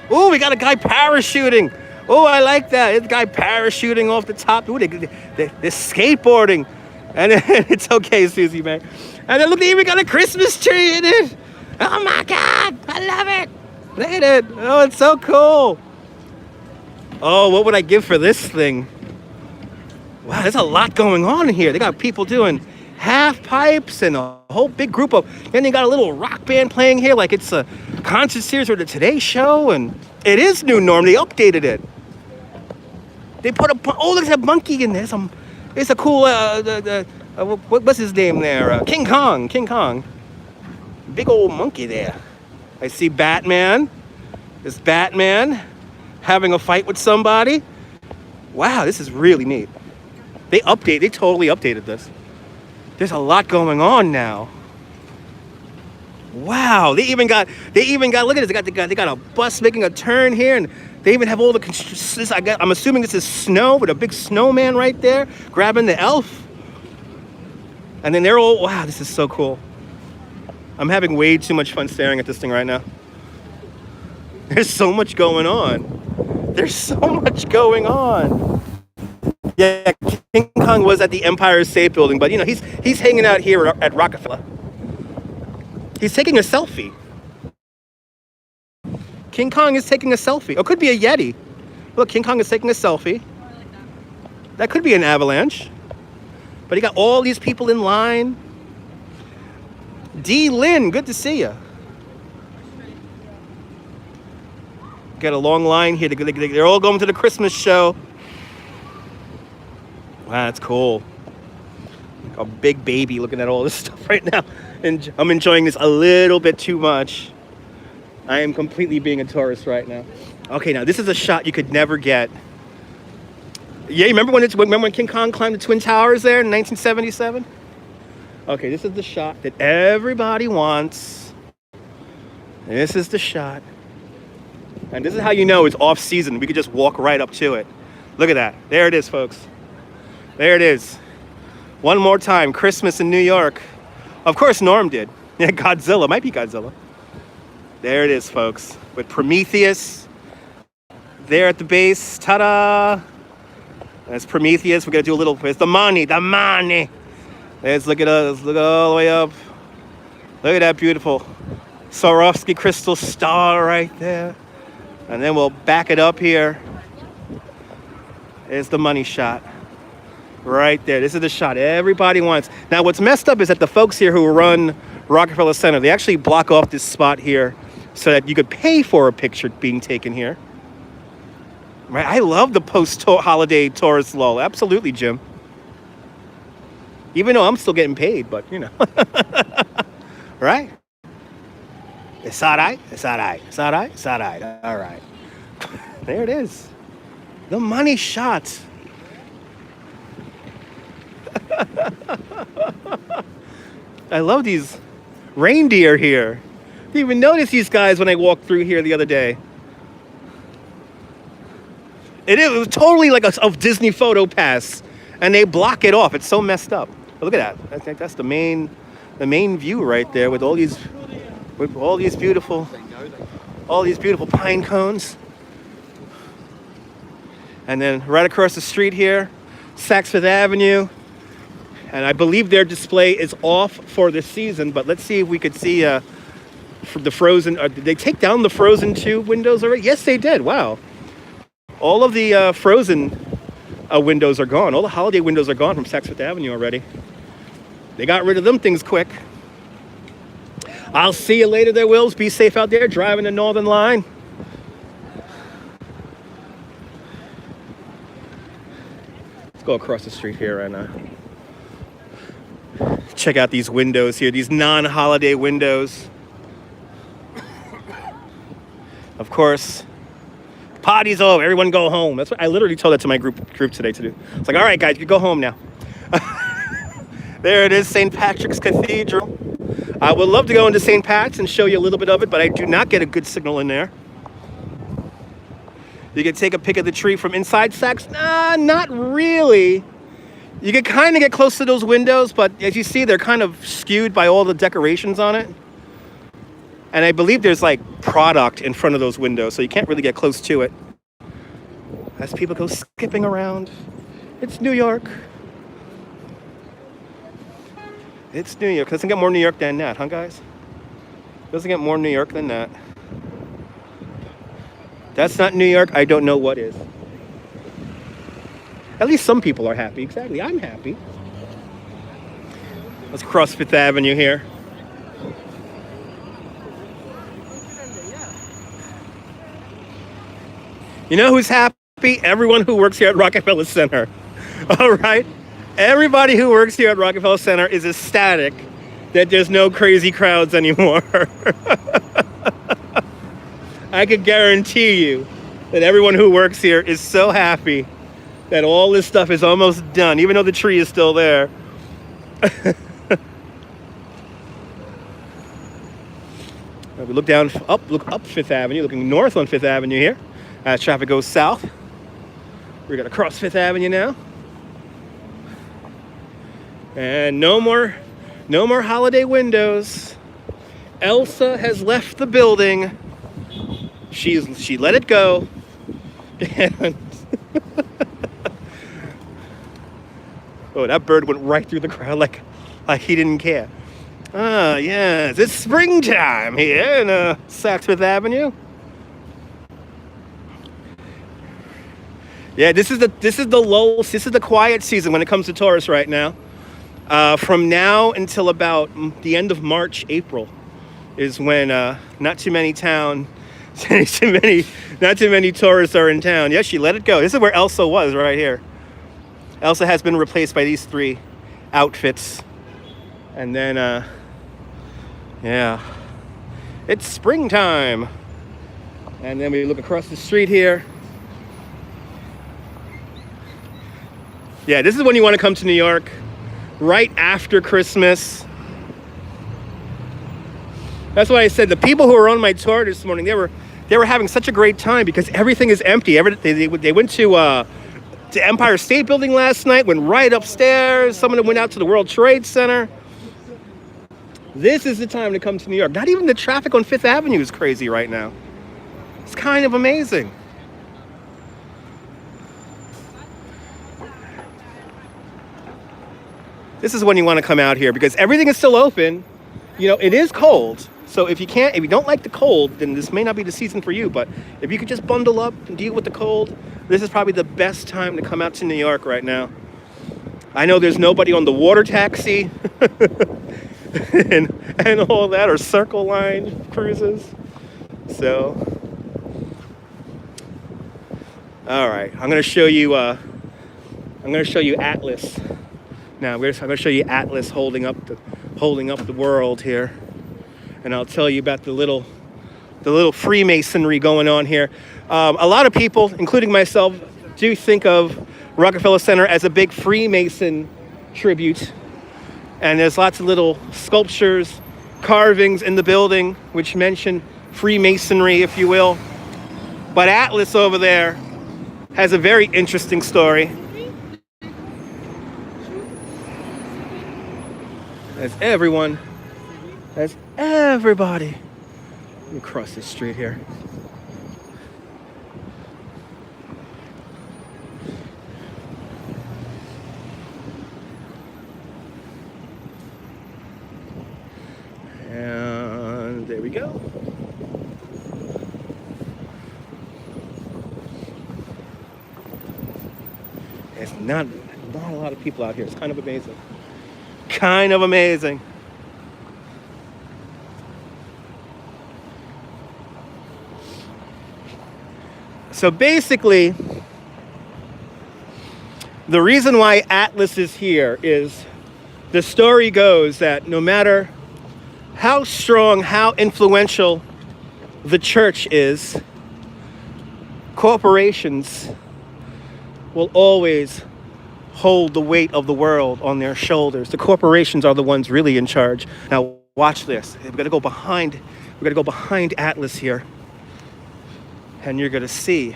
Oh, we got a guy parachuting. Oh, I like that. It's a guy parachuting off the top. Ooh, they're skateboarding. And it's okay, Susie, man. And then look, they even got a Christmas tree in it. Oh my God, I love it. Look at it. Oh, it's so cool. Oh, what would I give for this thing? Wow, there's a lot going on here. They got people doing half pipes and a whole big group of, then they got a little rock band playing here like it's a concert series or the Today Show, and it is new norm. They updated it. They put look at that monkey in there. It's a cool, what's his name there? King Kong. Big old monkey there. I see Batman. Is Batman having a fight with somebody? Wow, this is really neat. They totally updated this. There's a lot going on now. Wow, they even got, look at this, they got a bus making a turn here, and they even have all the, I'm assuming this is snow, with a big snowman right there, grabbing the elf. And then they're all, wow, this is so cool. I'm having way too much fun staring at this thing right now. There's so much going on. Yeah, King Kong was at the Empire State Building, but he's hanging out here at Rockefeller. He's taking a selfie. King Kong is taking a selfie. Oh, could be a Yeti. Look, King Kong is taking a selfie. That could be an avalanche. But he got all these people in line. D. Lynn, good to see you. Got a long line here. They're all going to the Christmas show. Wow, that's cool. Like a big baby looking at all this stuff right now. And I'm enjoying this a little bit too much. I am completely being a tourist right now. Okay, now this is a shot you could never get. Yeah, remember when King Kong climbed the Twin Towers there in 1977? Okay, this is the shot that everybody wants. This is the shot. And this is how you know it's off season. We could just walk right up to it. Look at that. There it is, folks. There it is. One more time, Christmas in New York. Of course, Norm did. Yeah, Godzilla. Might be Godzilla. There it is, folks. With Prometheus there at the base. Ta-da! That's Prometheus. We're going to do a little... It's the money. Let's look at us. Look all the way up. Look at that beautiful Swarovski crystal star right there. And then we'll back it up here. There's the money shot. Right there. This is the shot everybody wants. Now, what's messed up is that the folks here who run Rockefeller Center, they actually block off this spot here so that you could pay for a picture being taken here. Right? I love the post-holiday tourist lull. Absolutely, Jim. Even though I'm still getting paid, but, Right? It's all right. All right. There it is. The money shot. I love these reindeer here. Didn't even notice these guys when I walked through here the other day. It was totally like a Disney photo pass, and they block it off. It's so messed up. But look at that. I think that's the main view right there with all these beautiful pine cones. And then right across the street here, Saks Fifth Avenue. And I believe their display is off for the season, but let's see if we could see the Frozen. Did they take down the Frozen 2 windows already? Yes, they did. Wow. All of the Frozen windows are gone. All the holiday windows are gone from Saks Fifth Avenue already. They got rid of them things quick. I'll see you later there, Wills. Be safe out there driving the Northern Line. Let's go across the street here and check out these windows here, these non-holiday windows. Of course, party's over. Everyone go home. That's what I literally told that to my group today to do. It's like, all right, guys, you go home now. There it is, St. Patrick's Cathedral. I would love to go into St. Pat's and show you a little bit of it, but I do not get a good signal in there. You can take a pic of the tree from inside Saks. Nah, not really. You can kind of get close to those windows, but as you see, they're kind of skewed by all the decorations on it. And I believe there's like product in front of those windows, so you can't really get close to it. As people go skipping around. It's New York. It's New York. Doesn't get more New York than that, huh, guys? Doesn't get more New York than that. That's not New York. I don't know what is. At least some people are happy. Exactly. I'm happy. Let's cross Fifth Avenue here. You know who's happy? Everyone who works here at Rockefeller Center. All right? Everybody who works here at Rockefeller Center is ecstatic that there's no crazy crowds anymore. I can guarantee you that everyone who works here is so happy that all this stuff is almost done, even though the tree is still there. We look up Fifth Avenue, looking north on Fifth Avenue here. As traffic goes south, we're gonna cross Fifth Avenue now. And no more holiday windows. Elsa has left the building. She let it go. And oh, that bird went right through the crowd like he didn't care. Ah, yes, it's springtime here in Saks Fifth Avenue. Yeah, this is the lull. This is the quiet season when it comes to tourists right now. From now until about the end of March, April, is when not too many tourists are in town. Yes, she let it go. This is where Elsa was, right here. Elsa has been replaced by these 3 outfits, and then yeah, it's springtime. And then we look across the street here. Yeah, this is when you want to come to New York. Right after Christmas. That's why I said the people who were on my tour this morning, they were having such a great time because everything is empty. They went to Empire State Building last night, went right upstairs. Some of them went out to the World Trade Center. This is the time to come to New York. Not even the traffic on Fifth Avenue is crazy right now. It's kind of amazing. This is when you want to come out here because everything is still open. You know, it is cold. So if you don't like the cold, then this may not be the season for you. But if you could just bundle up and deal with the cold, this is probably the best time to come out to New York right now. I know there's nobody on the water taxi and all that, or Circle Line cruises. So, all right, I'm going to show you Atlas. Now I'm going to show you Atlas holding up the world here, and I'll tell you about the little Freemasonry going on here. A lot of people, including myself, do think of Rockefeller Center as a big Freemason tribute, and there's lots of little sculptures carvings in the building which mention Freemasonry, if you will. But Atlas over there has a very interesting story. As everybody. Let me cross this street here. And there we go. There's not a lot of people out here. It's kind of amazing. Kind of amazing. So basically, the reason why Atlas is here is the story goes that no matter how strong, how influential the church is, corporations will always hold the weight of the world on their shoulders. The corporations are the ones really in charge. Now watch this. We're gonna go behind Atlas here. And you're gonna see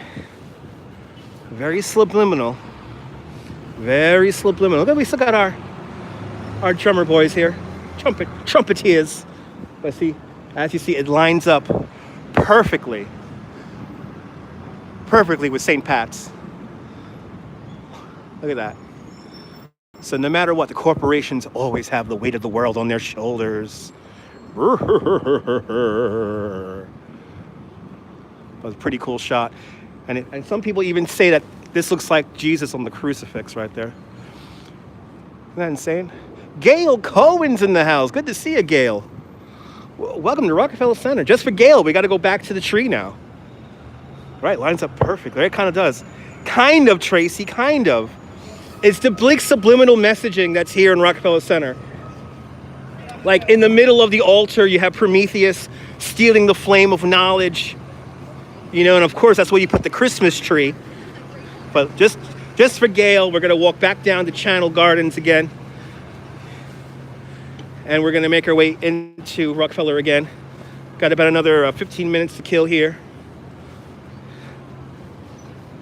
very subliminal. Look, we still got our drummer boys here. Trumpeters. But see, as you see, it lines up perfectly with St. Pat's. Look at that. So no matter what, the corporations always have the weight of the world on their shoulders. That was a pretty cool shot. And some people even say that this looks like Jesus on the crucifix right there. Isn't that insane? Gail Cohen's in the house. Good to see you, Gail. Welcome to Rockefeller Center. Just for Gail, we got to go back to the tree now. Right, lines up perfectly. It kind of does. Kind of, Tracy, kind of. It's the bleak subliminal messaging that's here in Rockefeller Center. Like in the middle of the altar, you have Prometheus stealing the flame of knowledge. You know, and of course, that's where you put the Christmas tree. But just for Gail, we're going to walk back down to Channel Gardens again. And we're going to make our way into Rockefeller again. Got about another 15 minutes to kill here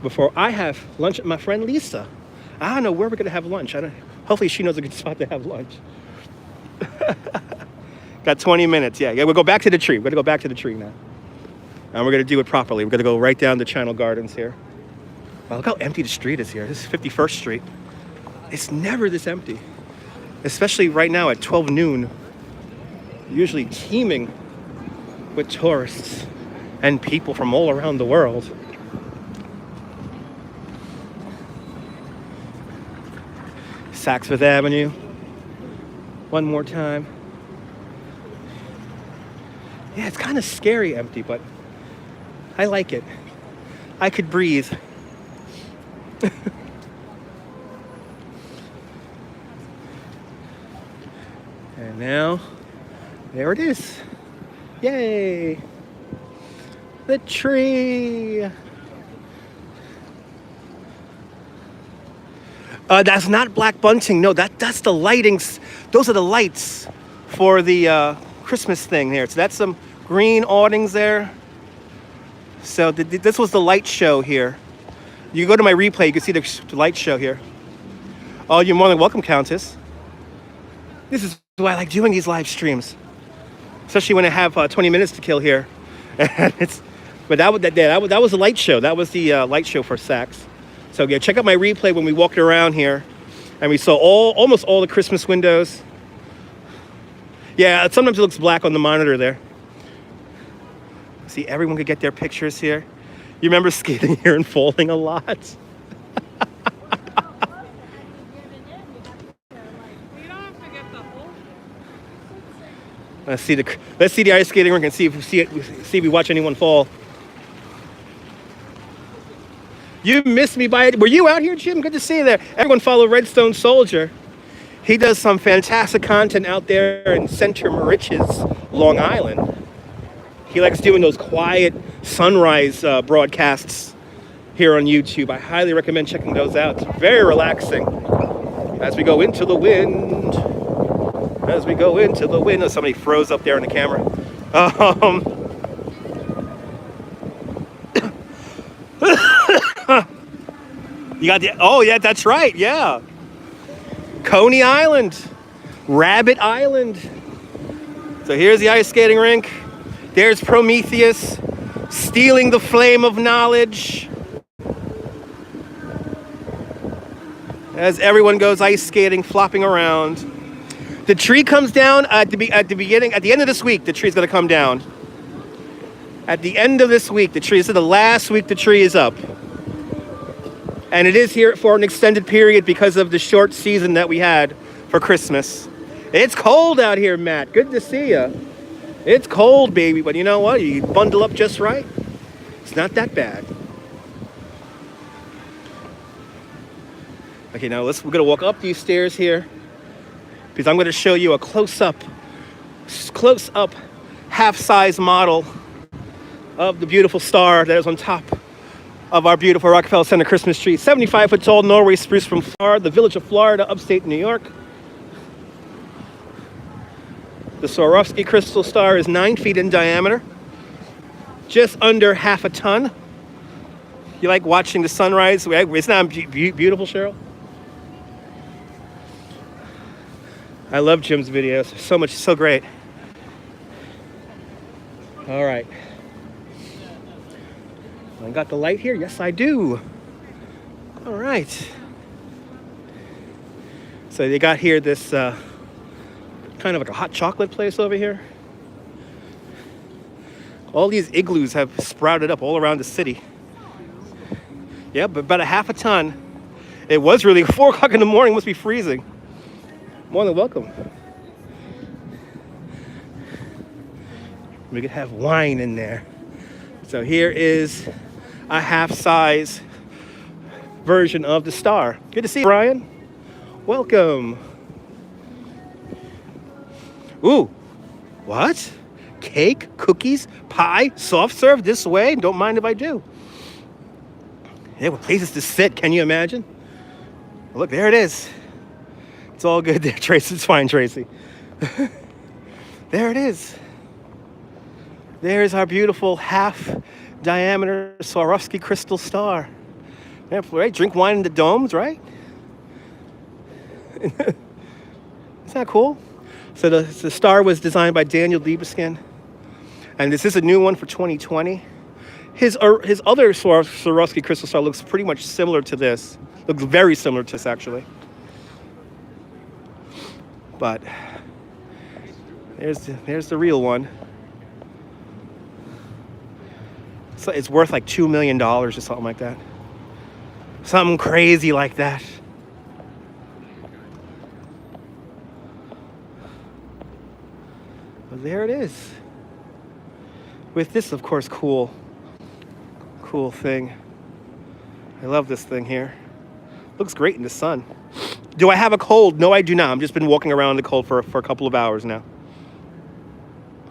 before I have lunch with my friend Lisa. I don't know where we're going to have lunch. Hopefully she knows a good spot to have lunch. Got 20 minutes. Yeah, we'll go back to the tree. We're going to go back to the tree now. And we're going to do it properly. We're going to go right down to Channel Gardens here. Wow, look how empty the street is here. This is 51st Street. It's never this empty. Especially right now at 12 noon. Usually teeming with tourists and people from all around the world. Saks Fifth Avenue. One more time. Yeah, it's kind of scary empty, but I like it. I could breathe. And now, there it is. Yay! The tree! That's not black bunting. No, that's the lightings. Those are the lights for the Christmas thing there. So that's some green awnings there. So this was the light show here. You go to my replay, you can see the light show here. Oh, you're more than welcome, Countess. This is why I like doing these live streams, especially when I have 20 minutes to kill here. But that was the light show. That was the light show for Saks. So yeah, check out my replay when we walked around here, and we saw almost all the Christmas windows. Yeah, sometimes it looks black on the monitor there. See, everyone could get their pictures here. You remember skating here and falling a lot? Let's see the ice skating rink and see if we watch anyone fall. You missed me by it. Were you out here, Jim? Good to see you there. Everyone follow Redstone Soldier. He does some fantastic content out there in Center Moriches, Long Island. He likes doing those quiet sunrise broadcasts here on YouTube. I highly recommend checking those out. It's very relaxing as we go into the wind. As we go into the wind. Oh, somebody froze up there in the camera. Um, you got the, oh yeah, that's right, yeah. Coney Island, Rabbit Island. So here's the ice skating rink. There's Prometheus, stealing the flame of knowledge. As everyone goes ice skating, flopping around. The tree comes down at the beginning, at the end of this week, the tree's gonna come down. At the end of this week, the tree, this is the last week the tree is up. And it is here for an extended period because of the short season that we had for Christmas. It's cold out here, Matt. Good to see you. It's cold, baby, but you know what? You bundle up just right. It's not that bad. Okay, now we're gonna walk up these stairs here because I'm gonna show you a close-up, half-size model of the beautiful star that is on top of our beautiful Rockefeller Center Christmas tree. 75-foot tall Norway spruce from Florida, the village of Florida, upstate New York. The Swarovski crystal star is 9 feet in diameter, just under half a ton. You like watching the sunrise? It's not beautiful, Cheryl? I love Jim's videos. So great. All right. I got the light here? Yes, I do. All right. So they got here this kind of like a hot chocolate place over here. All these igloos have sprouted up all around the city. Yeah, but about a half a ton. It was really 4 o'clock in the morning, must be freezing. More than welcome. We could have wine in there. So here is a half-size version of the star. Good to see you, Brian. Welcome. Ooh, what? Cake, cookies, pie, soft serve this way? Don't mind if I do. There were places to sit, can you imagine? Look, there it is. It's all good there, Tracy. It's fine, Tracy. There it is. There's our beautiful half-diameter Swarovski crystal star. Yeah, right? Drink wine in the domes, right? Isn't that cool? So the star was designed by Daniel Libeskind, and this is a new one for 2020. His other Swarovski crystal star looks pretty much similar to this. Looks very similar to this, actually. But there's the real one. So it's worth like $2 million or something like that. Something crazy like that. But there it is. With this, of course, cool thing. I love this thing here. Looks great in the sun. Do I have a cold? No, I do not. I've just been walking around in the cold for a couple of hours now.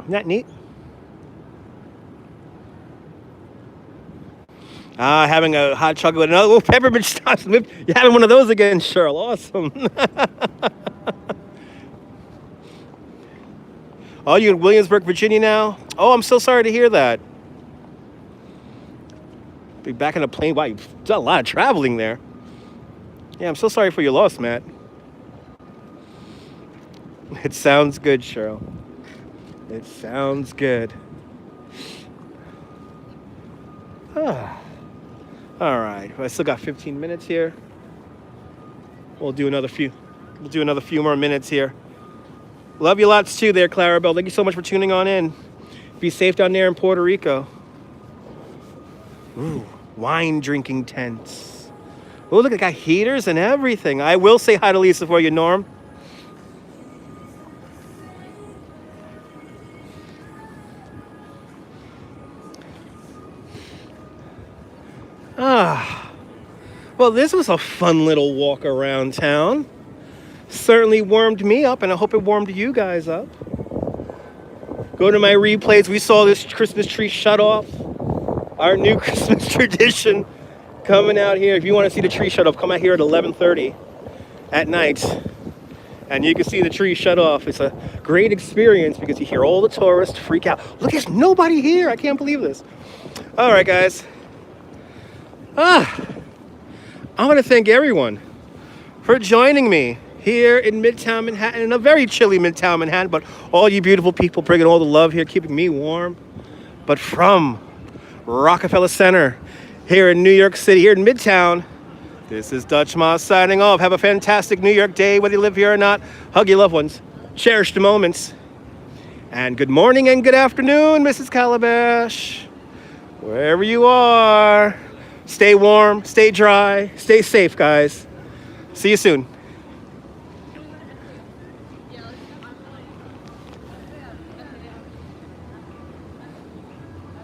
Isn't that neat? Having a hot chocolate with another peppermint scotch. You're having one of those again, Cheryl. Awesome. Oh, you in Williamsburg, Virginia now? Oh, I'm so sorry to hear that. Be back in a plane. Wow, you've done a lot of traveling there. Yeah, I'm so sorry for your loss, Matt. It sounds good, Cheryl. It sounds good. All right, I still got 15 minutes here. We'll do another few more minutes here. Love you lots too there, Clarabelle. Thank you so much for tuning on in. Be safe down there in Puerto Rico. Ooh, wine drinking tents. Oh, look, I got heaters and everything. I will say hi to Lisa for you, Norm. Well, this was a fun little walk around town. Certainly warmed me up, and I hope it warmed you guys up. Go to my replays. We saw this Christmas tree shut off. Our new Christmas tradition coming out here. If you want to see the tree shut off, come out here at 11:30 at night, And you can see the tree shut off. It's a great experience because you hear all the tourists freak out. Look, there's nobody here. I can't believe this. All right, guys. I want to thank everyone for joining me here in Midtown Manhattan, in a very chilly Midtown Manhattan, but all you beautiful people bringing all the love here, keeping me warm. But from Rockefeller Center here in New York City, here in Midtown, this is Dutch Moss signing off. Have a fantastic New York day, whether you live here or not. Hug your loved ones. Cherish the moments. And good morning and good afternoon, Mrs. Calabash. Wherever you are, stay warm, stay dry, stay safe, guys. See you soon.